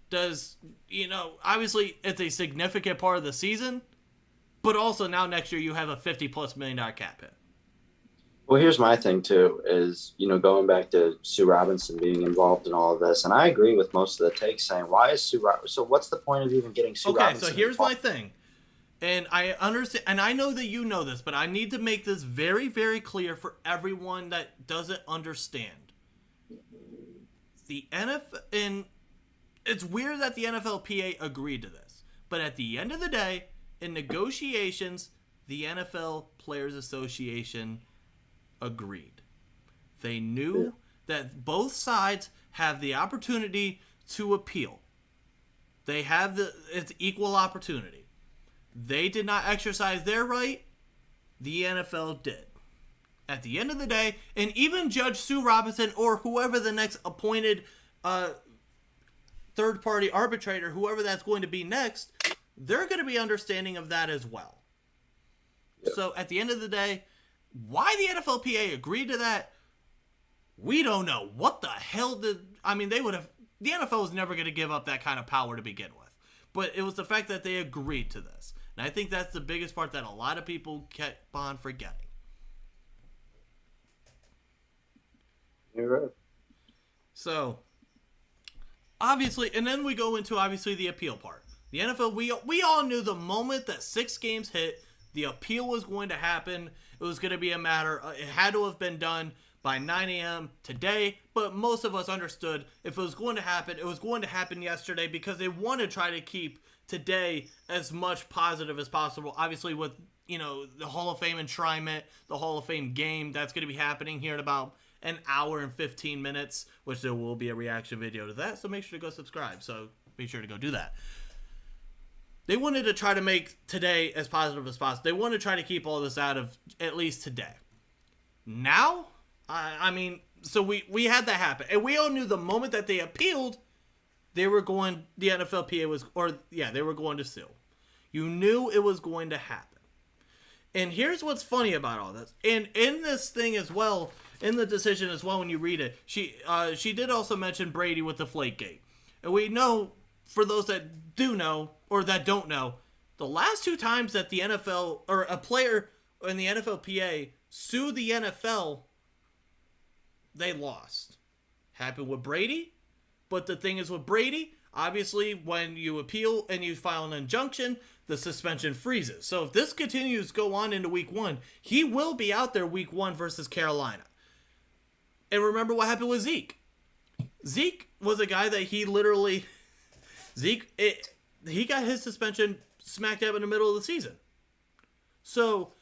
does, you know, obviously it's a significant part of the season, but also now next year you have a $50+ million cap hit. Well, here's my thing too, is, you know, going back to Sue Robinson being involved in all of this, and I agree with most of the takes saying, why is Sue Robinson? So what's the point of even getting Sue Robinson? Okay, so here's my thing. And I understand, and I know that you know this, but I need to make this very, very clear for everyone that doesn't understand. The NFL, and it's weird that the NFLPA agreed to this, but at the end of the day, in negotiations, the NFL Players Association agreed. They knew that both sides have the opportunity to appeal. They have it's equal opportunity. They did not exercise their right. The NFL did. At the end of the day, and even Judge Sue Robinson or whoever the next appointed third-party arbitrator, whoever that's going to be next, they're going to be understanding of that as well. Yep. So at the end of the day, why the NFLPA agreed to that, we don't know. What the hell the NFL was never going to give up that kind of power to begin with. But it was the fact that they agreed to this. And I think that's the biggest part that a lot of people kept on forgetting. You're right. So, obviously, and then we go into, obviously, the appeal part. The NFL, we all knew the moment that 6 games hit, the appeal was going to happen. It was going to be a matter, it had to have been done by 9 a.m. today, but most of us understood if it was going to happen, it was going to happen yesterday because they want to try to keep today as much positive as possible. Obviously, with, you know, the Hall of Fame enshrinement, the Hall of Fame game, that's going to be happening here in about an hour and 15 minutes, which there will be a reaction video to that, so make sure to go subscribe. So be sure to go do that. They wanted to try to make today as positive as possible. They wanted to try to keep all this out of at least today. Now, so we had that happen. And we all knew the moment that they appealed, the NFLPA they were going to sue. You knew it was going to happen. And here's what's funny about all this. And in this thing as well, in the decision as well, when you read it, she did also mention Brady with the Deflategate. And we know, for those that do know or that don't know, the last 2 times that the NFL or a player in the NFLPA sued the NFL, they lost. Happened with Brady, but the thing is with Brady, obviously when you appeal and you file an injunction, the suspension freezes. So if this continues to go on into week 1, he will be out there week 1 versus Carolina. And remember what happened with Zeke. Zeke was a guy that he got his suspension smack dab in the middle of the season. So,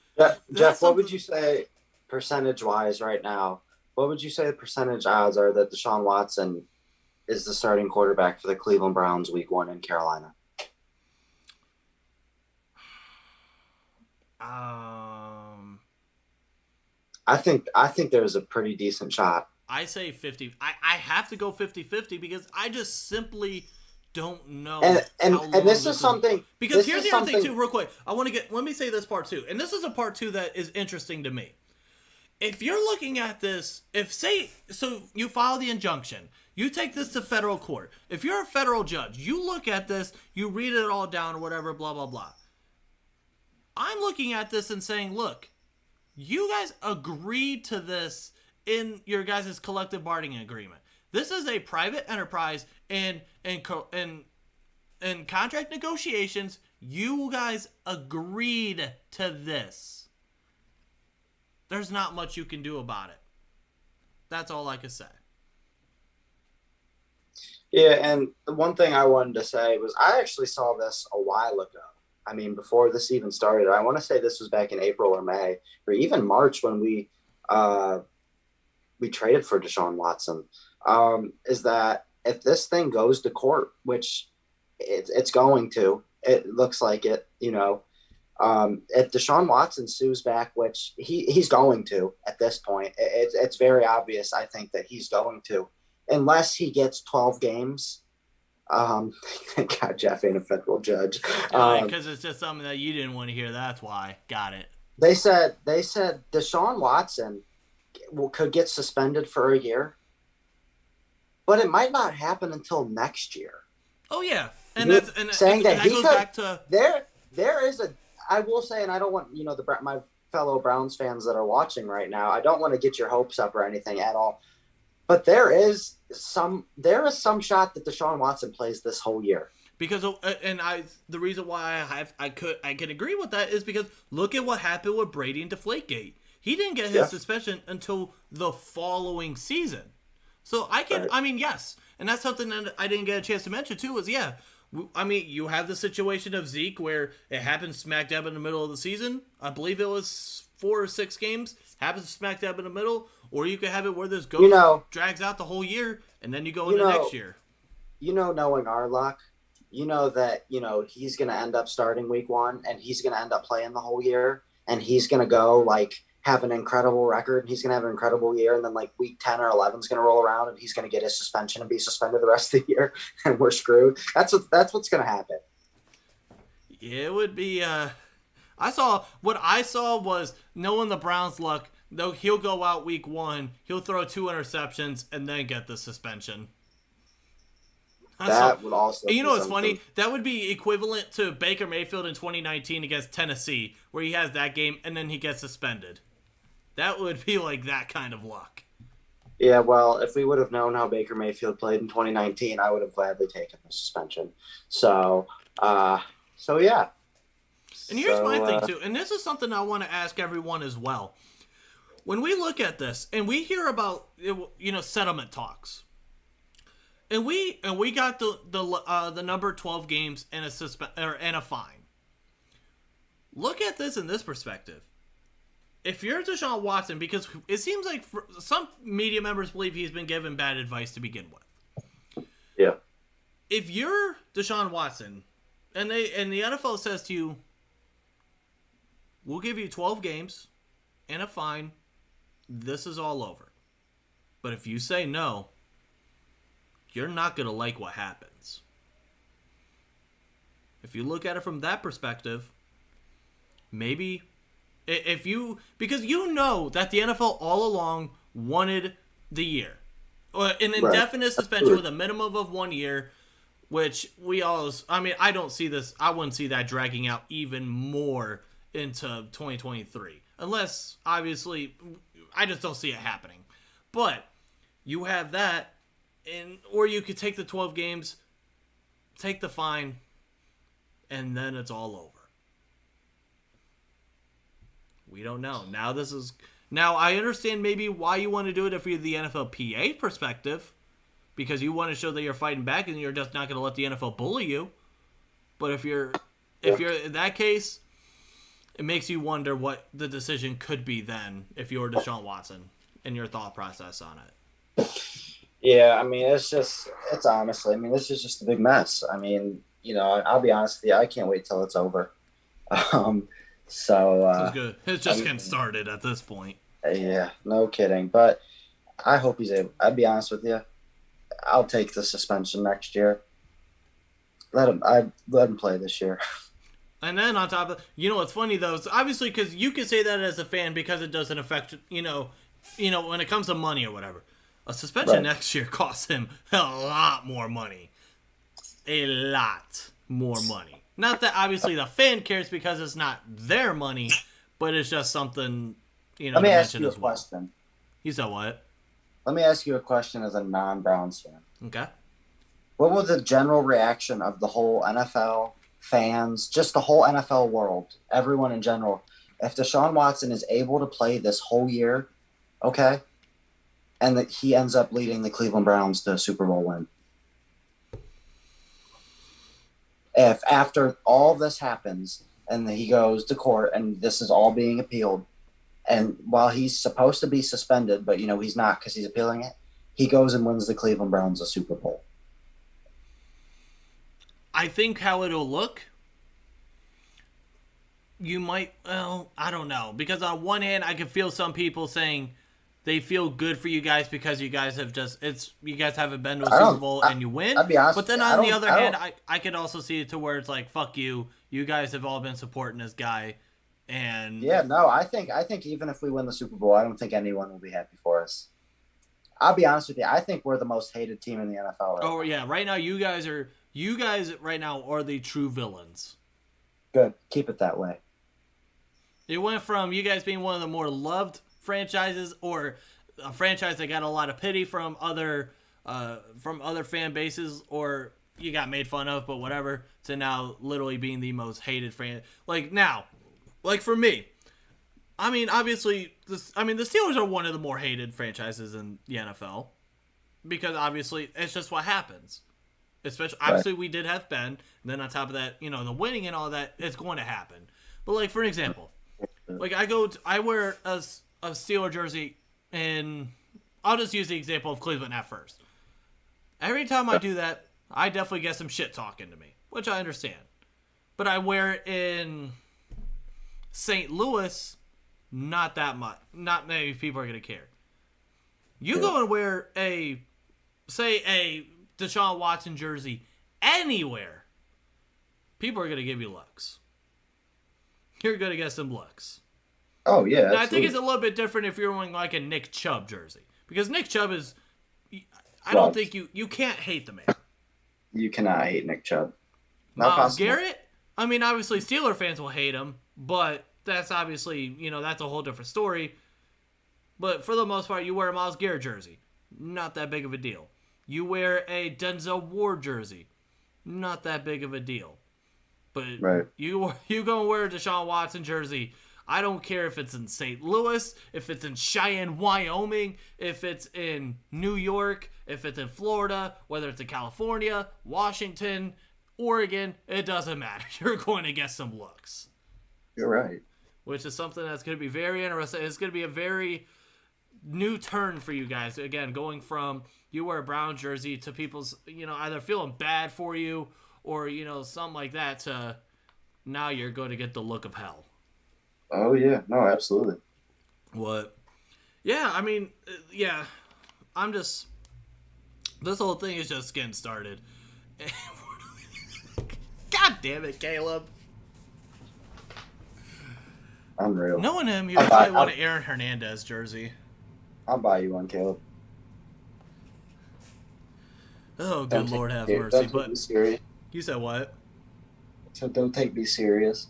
Jeff, what would you say percentage-wise right now? What would you say the percentage odds are that Deshaun Watson is the starting quarterback for the Cleveland Browns week 1 in Carolina? I think there's a pretty decent shot. I say 50. I have to go 50-50 because I just simply don't know. And this is something. Because here's the other thing too, real quick. Let me say this part too. And this is a part too that is interesting to me. If you're looking at this, so you file the injunction, you take this to federal court. If you're a federal judge, you look at this, you read it all down or whatever, blah, blah, blah. I'm looking at this and saying, look, you guys agreed to this in your guys' collective bargaining agreement. This is a private enterprise, and contract negotiations, you guys agreed to this. There's not much you can do about it. That's all I can say. Yeah, and the one thing I wanted to say was I actually saw this a while ago. I mean, before this even started. I want to say this was back in April or May, or even March when we traded for Deshaun Watson. Is that if this thing goes to court, which it's going to, it looks like it, if Deshaun Watson sues back, which he's going to at this point, it's very obvious, I think, that he's going to, unless he gets 12 games. God, Jeff ain't a federal judge. Because it's just something that you didn't want to hear. That's why. Got it. They said Deshaun Watson could get suspended for a year, but it might not happen until next year. Oh yeah, and saying that he goes could. Back to there is a. I will say, and I don't want my fellow Browns fans that are watching right now. I don't want to get your hopes up or anything at all, but there is some shot that Deshaun Watson plays this whole year. Because the reason why I can agree with that is because look at what happened with Brady and Deflategate. He didn't get his suspension until the following season. So yes, and that's something that I didn't get a chance to mention too. You have the situation of Zeke where it happens smack dab in the middle of the season. I believe it was 4 or 6 games. Happens smack dab in the middle. Or you could have it where this drags out the whole year, and then you go into next year. Knowing our luck, that, he's going to end up starting week 1, and he's going to end up playing the whole year, and he's going to go, have an incredible record, and he's going to have an incredible year, and then, week 10 or 11 is going to roll around, and he's going to get his suspension and be suspended the rest of the year, and we're screwed. That's what's going to happen. Yeah, it would be what I saw was, knowing the Browns' luck, though, he'll go out week 1, he'll throw 2 interceptions, and then get the suspension. That would also. And what's funny? That would be equivalent to Baker Mayfield in 2019 against Tennessee, where he has that game and then he gets suspended. That would be that kind of luck. Yeah, well, if we would have known how Baker Mayfield played in 2019, I would have gladly taken the suspension. So yeah. And here's my thing too, and this is something I want to ask everyone as well. When we look at this and we hear about settlement talks. And we got the number 12 games and a fine. Look at this in this perspective. If you're Deshaun Watson, because it seems like some media members believe he's been given bad advice to begin with. Yeah. If you're Deshaun Watson, and the NFL says to you, we'll give you 12 games and a fine, this is all over. But if you say no, you're not going to like what happens. if you look at it from that perspective, maybe because you know that the NFL all along wanted the year. An indefinite suspension with a minimum of 1 year, which I don't see this. I wouldn't see that dragging out even more into 2023. Unless, obviously, I just don't see it happening. But you have that, or you could take the 12 games, take the fine, and then it's all over. We don't know. Now I understand maybe why you want to do it if you're the NFLPA perspective, because you want to show that you're fighting back and you're just not going to let the NFL bully you. But if you're in that case, it makes you wonder what the decision could be then if you're Deshaun Watson and your thought process on it. Yeah, I mean, it's honestly, I mean, this is just a big mess. I mean, I'll be honest with you, I can't wait till it's over. It's good. It's just getting started at this point. Yeah, no kidding. But I hope he's able. I'd be honest with you, I'll take the suspension next year. Let him play this year. And then on top of, what's funny though, is obviously because you can say that as a fan because it doesn't affect, when it comes to money or whatever. A suspension next year costs him a lot more money. A lot more money. Not that obviously the fan cares because it's not their money, but it's just something, Let me ask you a question. You said what? Let me ask you a question as a non-Browns fan. Okay. What was the general reaction of the whole NFL, fans, just the whole NFL world, everyone in general, if Deshaun Watson is able to play this whole year, okay, and that he ends up leading the Cleveland Browns to a Super Bowl win? If after all this happens and he goes to court and this is all being appealed, and while he's supposed to be suspended, but he's not because he's appealing it, he goes and wins the Cleveland Browns a Super Bowl. I think how it'll look, I don't know. Because on one hand, I can feel some people saying they feel good for you guys because you guys have you guys haven't been to a Super Bowl and you win. I'd be honest, but then on the other hand, I could also see it to where it's like, fuck you. You guys have all been supporting this guy. And yeah, no, I think even if we win the Super Bowl, I don't think anyone will be happy for us. I'll be honest with you. I think we're the most hated team in the NFL. Oh yeah, right now you guys right now are the true villains. Good, keep it that way. It went from you guys being one of the more loved franchises, or a franchise that got a lot of pity from other fan bases, or you got made fun of, but whatever, to now literally being the most hated franchise. Like for me, I mean, obviously, the Steelers are one of the more hated franchises in the NFL because obviously it's just what happens. Obviously, we did have Ben, and then on top of that, the winning and all that, it's going to happen. But like for an example, like I wear a Steeler jersey, and I'll just use the example of Cleveland at first. Every time I do that, I definitely get some shit talking to me, which I understand. But I wear it in St. Louis, not that much. Not many people are going to care. You go and wear a Deshaun Watson jersey anywhere, people are going to give you looks. You're going to get some looks. Oh, yeah. Now, I think it's a little bit different if you're wearing like a Nick Chubb jersey. Because Nick Chubb is... I don't think you can't hate the man. You cannot hate Nick Chubb. Myles Garrett? I mean, obviously Steeler fans will hate him, but that's obviously, that's a whole different story. But for the most part, you wear a Myles Garrett jersey. Not that big of a deal. You wear a Denzel Ward jersey. Not that big of a deal. But you go and wear a Deshaun Watson jersey. I don't care if it's in St. Louis, if it's in Cheyenne, Wyoming, if it's in New York, if it's in Florida, whether it's in California, Washington, Oregon, it doesn't matter. You're going to get some looks. You're right. Which is something that's going to be very interesting. It's going to be a very new turn for you guys. Again, going from you wear a Brown jersey to people's, either feeling bad for you or, something like that to now you're going to get the look of hell. Oh, yeah. No, absolutely. What? Yeah, I mean, yeah. I'm just... This whole thing is just getting started. God God damn it, Caleb. Unreal. Knowing him, he would probably want an Aaron Hernandez jersey. I'll buy you one, Caleb. Oh, good Lord have mercy. Don't take me serious. You said what? So don't take me serious.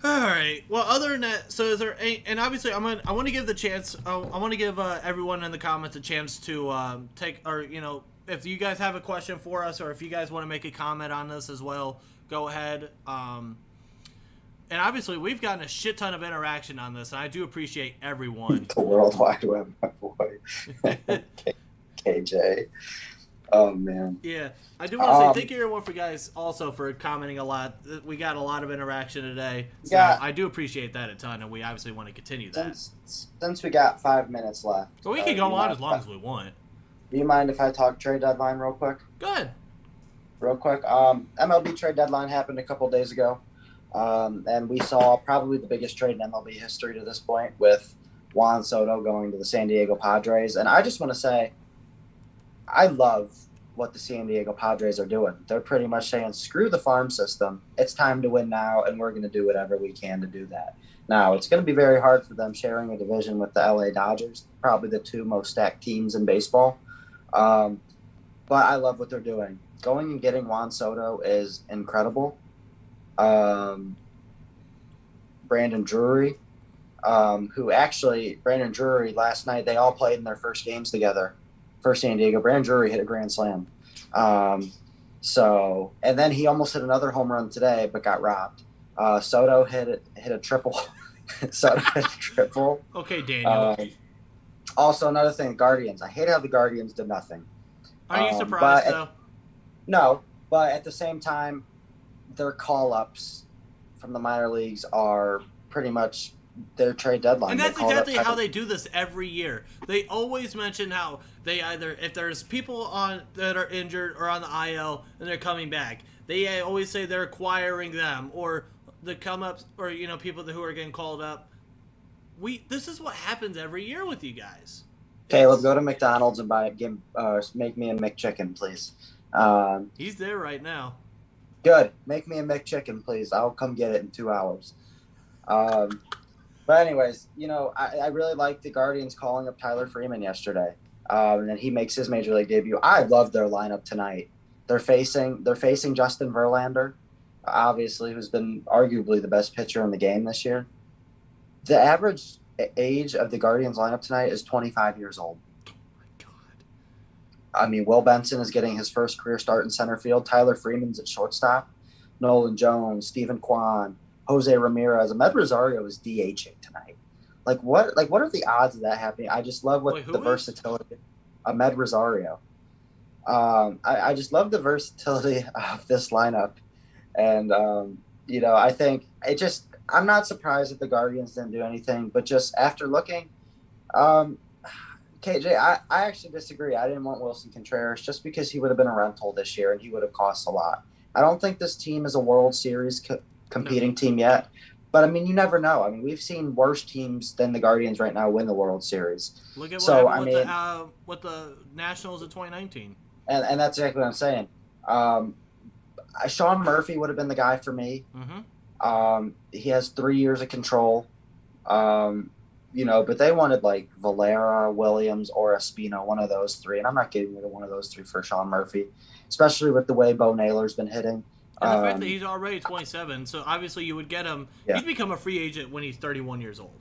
All right. Well, other than that, so is there? And obviously, I want to give the chance. I want to give everyone in the comments a chance to take, or if you guys have a question for us, or if you guys want to make a comment on this as well, go ahead. And obviously, we've gotten a shit ton of interaction on this, and I do appreciate everyone. The World Wide Web, my boy. KJ. Oh, man. Yeah. I do want to say thank you everyone for guys also for commenting a lot. We got a lot of interaction today. So yeah. I do appreciate that a ton, and we obviously want to continue that. Since we got 5 minutes left. Well, we can go on as long as we want. Do you mind if I talk trade deadline real quick? Go ahead. Real quick. MLB trade deadline happened a couple days ago. And we saw probably the biggest trade in MLB history to this point with Juan Soto going to the San Diego Padres. And I just want to say, I love what the San Diego Padres are doing. They're pretty much saying, screw the farm system. It's time to win now, and we're going to do whatever we can to do that. Now, it's going to be very hard for them sharing a division with the LA Dodgers, probably the two most stacked teams in baseball. But I love what they're doing. Going and getting Juan Soto is incredible. Brandon Drury, Brandon Drury last night, they all played in their first games together for San Diego. Brandon Drury hit a grand slam. And then he almost hit another home run today, but got robbed. Soto hit a triple. Soto hit a triple. Okay, Daniel. Also, another thing, Guardians. I hate how the Guardians did nothing. Are you surprised, though? No, but at the same time, their call-ups from the minor leagues are pretty much their trade deadline. And that's exactly how they do this every year. They always mention how they either, if there's people on that are injured or on the IL and they're coming back, they always say they're acquiring them, or the come-ups, or people who are getting called up. This is what happens every year with you guys. Caleb, go to McDonald's and make me a McChicken, please. He's there right now. Good. Make me a McChicken, please. I'll come get it in 2 hours. But anyways, I really liked the Guardians calling up Tyler Freeman yesterday. And then he makes his major league debut. I love their lineup tonight. They're facing Justin Verlander, obviously, who's been arguably the best pitcher in the game this year. The average age of the Guardians lineup tonight is 25 years old. Oh my God. I mean, Will Benson is getting his first career start in center field. Tyler Freeman's at shortstop. Nolan Jones, Stephen Kwan, Jose Ramirez. Ahmed Rosario is DHing tonight. What are the odds of that happening? I just love versatility. Ahmed Rosario. I just love the versatility of this lineup. And, I think I'm not surprised that the Guardians didn't do anything, but just after looking, KJ, I actually disagree. I didn't want Wilson Contreras just because he would have been a rental this year and he would have cost a lot. I don't think this team is a World Series competing team yet, but I mean, you never know. I mean, we've seen worse teams than the Guardians right now win the World Series. Look at what happened with the Nationals in 2019. And that's exactly what I'm saying. Sean Murphy would have been the guy for me. Mm-hmm. He has 3 years of control. But they wanted Valera, Williams, or Espino, one of those three. And I'm not getting rid of one of those three for Sean Murphy, especially with the way Bo Naylor's been hitting. And the fact that he's already 27, so obviously you would get him. Yeah. He'd become a free agent when he's 31 years old.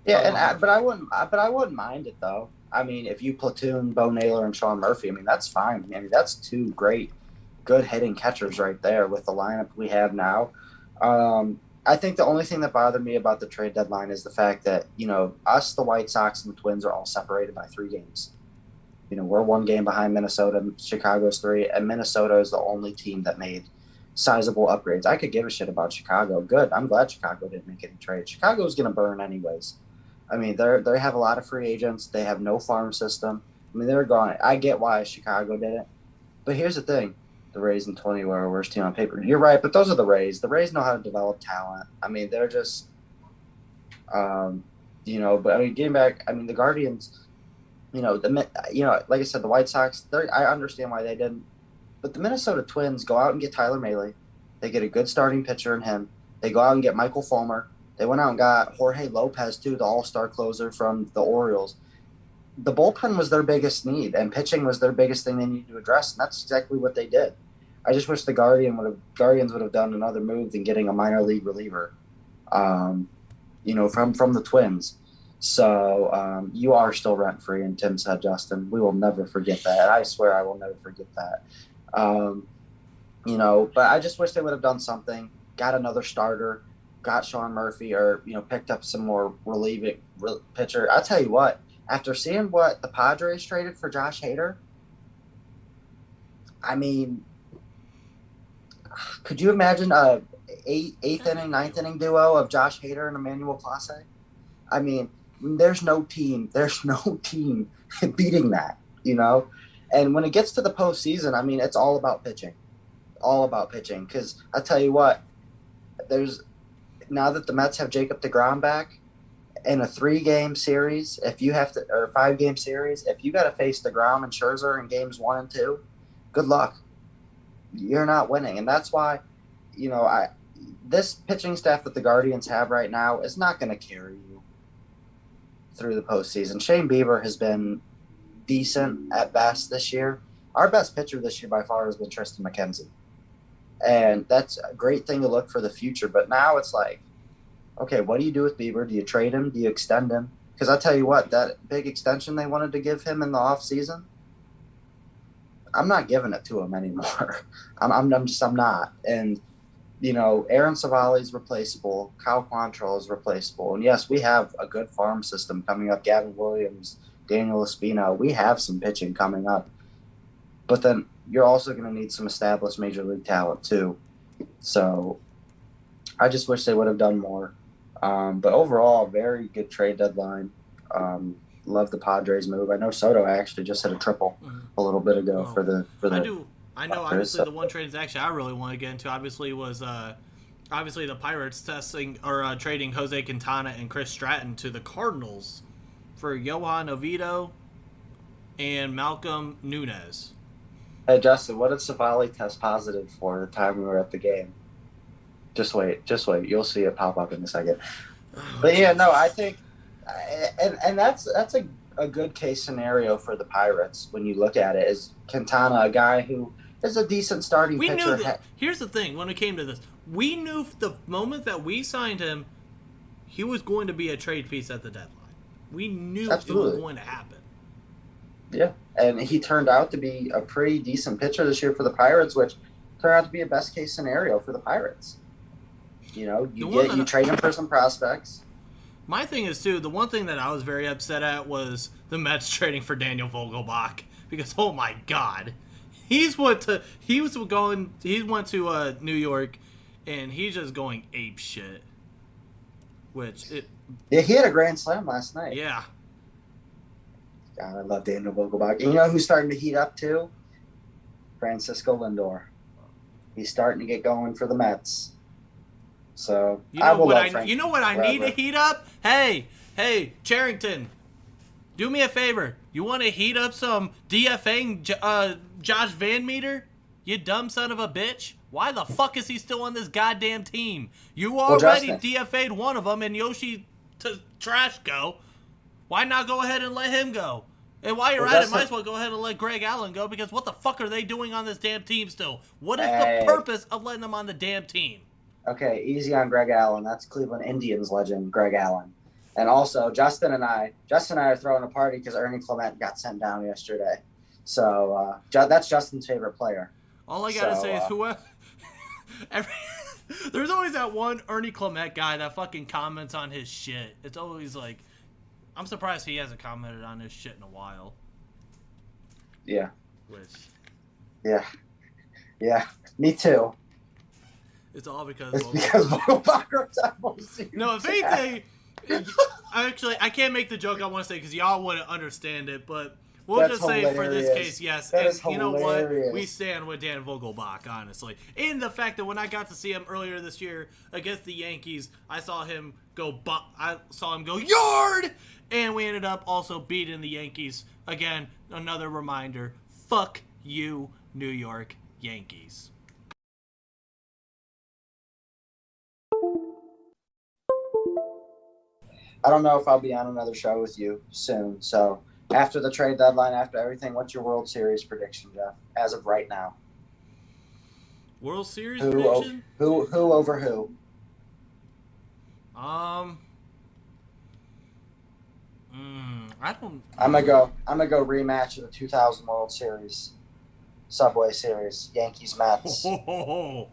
Yeah, but I wouldn't mind it though. I mean, if you platoon Bo Naylor and Sean Murphy, I mean that's fine. I mean that's two great, good hitting catchers right there with the lineup we have now. I think the only thing that bothered me about the trade deadline is the fact that, us, the White Sox, and the Twins are all separated by 3 games. We're 1 game behind Minnesota, Chicago's 3, and Minnesota is the only team that made sizable upgrades. I could give a shit about Chicago. Good. I'm glad Chicago didn't make any trades. Chicago's going to burn anyways. I mean, they have a lot of free agents. They have no farm system. I mean, they're gone. I get why Chicago did it. But here's the thing. The Rays and 20 were a worse team on paper. You're right, but those are the Rays. The Rays know how to develop talent. I mean, they're just, but I mean, getting back, I mean, the Guardians, like I said, the White Sox, I understand why they didn't, But the Minnesota Twins go out and get Tyler Mahle. They get a good starting pitcher in him. They go out and get Michael Fulmer. They went out and got Jorge Lopez, too, the all-star closer from the Orioles. The bullpen was their biggest need, and pitching was their biggest thing they needed to address, and that's exactly what they did. I just wish the Guardians would have done another move than getting a minor league reliever, from the Twins. So you are still rent-free, and Tim said, Justin. We will never forget that. I swear I will never forget that. But I just wish they would have done something, got another starter, got Sean Murphy, or, picked up some more relieving pitcher. I'll tell you what, after seeing what the Padres traded for Josh Hader, I mean, could you imagine a eighth inning, ninth inning duo of Josh Hader and Emmanuel Clase? I mean, there's no team beating that, And when it gets to the postseason, I mean, it's all about pitching. Because I tell you what, now that the Mets have Jacob deGrom back in a 3-game series, or a 5-game series, if you got to face deGrom and Scherzer in games 1 and 2, good luck. You're not winning. And that's why, this pitching staff that the Guardians have right now is not going to carry you through the postseason. Shane Bieber has been decent at best this year. Our best pitcher this year by far has been Tristan McKenzie. And that's a great thing to look for the future. But now it's like, okay, what do you do with Bieber? Do you trade him? Do you extend him? Because I'll tell you what, that big extension they wanted to give him in the offseason, I'm not giving it to him anymore. I'm not. And, Aaron Savali's replaceable. Kyle Quantrill is replaceable. And, yes, we have a good farm system coming up. Gavin Williams, Daniel Espino. We have some pitching coming up. But then you're also going to need some established major league talent too. So I just wish they would have done more. But overall, very good trade deadline. Love the Padres move. I know Soto actually just hit a triple a little bit ago for the. I know. Obviously, the one transaction I really want to get into was the Pirates trading Jose Quintana and Chris Stratton to the Cardinals for Johan Oviedo and Malcolm Nunez. Hey, Justin, what did Savali test positive for the time we were at the game? Just wait. You'll see it pop up in a second. But yeah, no, I think, and that's a good case scenario for the Pirates when you look at it. Is Quintana a guy who is a decent starting pitcher? Here's the thing: when it came to this, we knew the moment that we signed him, he was going to be a trade piece at the deadline. We knew it was going to happen. Yeah, and he turned out to be a pretty decent pitcher this year for the Pirates, which turned out to be a best case scenario for the Pirates. You trade him for some prospects. My thing is too, the one thing that I was very upset at was the Mets trading for Daniel Vogelbach, because oh my god, he went to New York, and he's just going ape shit. Yeah, he had a grand slam last night. Yeah. God, I love Daniel Vogelbach. And you know who's starting to heat up too? Francisco Lindor. He's starting to get going for the Mets. So you know what I need to heat up? Hey, Charrington, do me a favor. You want to heat up some DFAing Josh Van Meter? You dumb son of a bitch. Why the fuck is he still on this goddamn team? You already DFA'd one of them and Yoshi to trash go. Why not go ahead and let him go? And while you're at it, might as well go ahead and let Greg Allen go, because what the fuck are they doing on this damn team still? What is the purpose of letting them on the damn team? Okay, easy on Greg Allen. That's Cleveland Indians legend Greg Allen. And also, Justin and I are throwing a party because Ernie Clement got sent down yesterday. So that's Justin's favorite player. All I gotta say is whoever. There's always that one Ernie Clement guy that fucking comments on his shit. It's always like, I'm surprised he hasn't commented on this shit in a while. Yeah. Yeah. Me too. It's all because Vogelbach. No, if anything, I can't make the joke I want to say because y'all wouldn't understand it, but we'll just say for this case, yes. And you know what? We stand with Dan Vogelbach, honestly. And the fact that when I got to see him earlier this year against the Yankees, I saw him go yard, and we ended up also beating the Yankees. Again, another reminder: fuck you, New York Yankees. I don't know if I'll be on another show with you soon. So after the trade deadline, after everything, what's your World Series prediction, Jeff? As of right now, World Series prediction? Who over who? I don't. I'm gonna go rematch of the 2000 World Series, Subway Series, Yankees Mets. Oh,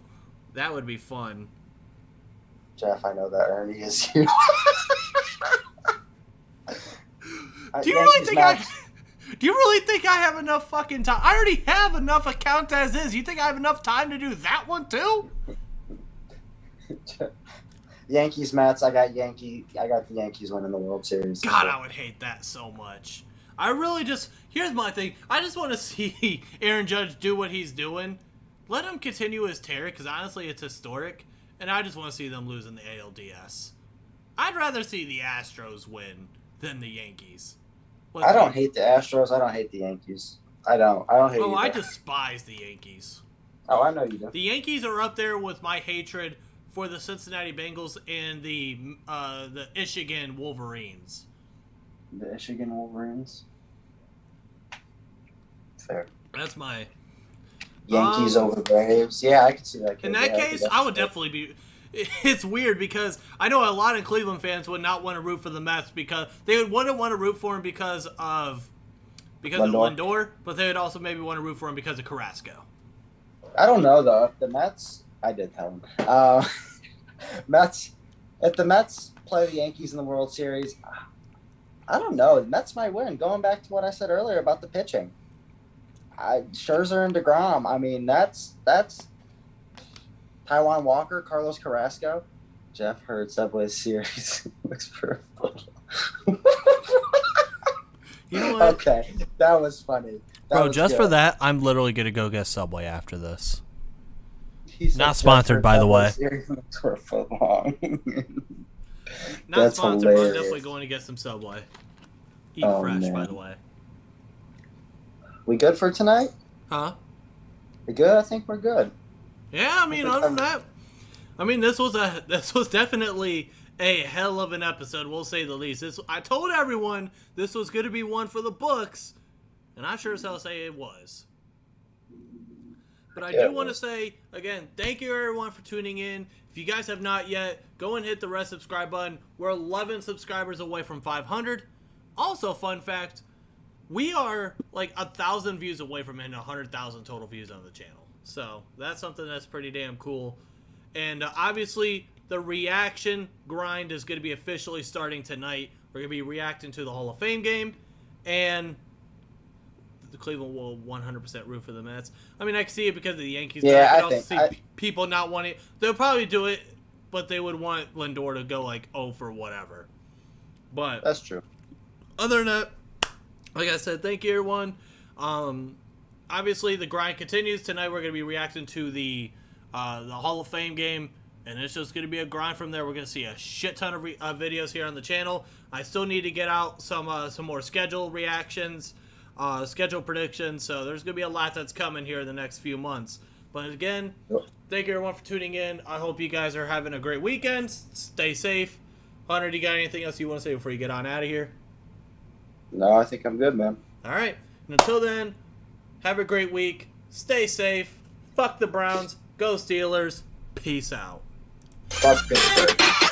that would be fun. Jeff, I know that Ernie is here. Do you really think I have enough fucking time? I already have enough accounts as is. You think I have enough time to do that one too? Yankees Mets. I got the Yankees winning the World Series. God, I would hate that so much. I really just here's my thing. I just want to see Aaron Judge do what he's doing. Let him continue his tear because honestly, it's historic, and I just want to see them lose in the ALDS. I'd rather see the Astros win than the Yankees. I don't hate the Astros. I don't hate the Yankees. I don't hate Oh, either. I despise the Yankees. Oh, I know you do. The Yankees are up there with my hatred for the Cincinnati Bengals and the Michigan Wolverines. The Michigan Wolverines? Fair. That's my... Yankees over Braves. Yeah, I can see that. In that case, I would definitely be... It's weird because I know a lot of Cleveland fans would not want to root for the Mets because they would want to root for him because of Lindor, but they would also maybe want to root for him because of Carrasco. I don't know though. If the Mets, I did tell him. If the Mets play the Yankees in the World Series, I don't know. The Mets might win. Going back to what I said earlier about the pitching, Scherzer and DeGrom. I mean, that's Taijuan Walker, Carlos Carrasco, Jeff Hurd, Subway Series. Looks purple. You know what? Okay, that was funny. Bro, just good. For that, I'm literally going to go get Subway after this. Not sponsored, by the way. Not sponsored, but I'm definitely going to get some Subway. Eat fresh, man. By the way. We good for tonight? Huh? We good? I think we're good. Yeah, I mean, other than that, I mean, this was definitely a hell of an episode, we'll say the least. I told everyone this was going to be one for the books, and I sure as hell say it was. But I do want to say, again, thank you everyone for tuning in. If you guys have not yet, go and hit the red subscribe button. We're 11 subscribers away from 500. Also, fun fact, we are like 1,000 views away from hitting 100,000 total views on the channel. So that's something that's pretty damn cool. And obviously, the reaction grind is going to be officially starting tonight. We're going to be reacting to the Hall of Fame game. And the Cleveland will 100% root for the Mets. I mean, I can see it because of the Yankees. Yeah, I can also see people not wanting... They'll probably do it, but they would want Lindor to go like, oh, for whatever. But that's true. Other than that, like I said, thank you, everyone. Obviously, the grind continues. Tonight, we're going to be reacting to the Hall of Fame game, and it's just going to be a grind from there. We're going to see a shit ton of videos here on the channel. I still need to get out some more schedule reactions, schedule predictions, so there's going to be a lot that's coming here in the next few months. But again, thank you, everyone, for tuning in. I hope you guys are having a great weekend. Stay safe. Hunter, do you got anything else you want to say before you get on out of here? No, I think I'm good, man. All right. And until then, have a great week. Stay safe. Fuck the Browns. Go Steelers. Peace out. Fuck Pittsburgh.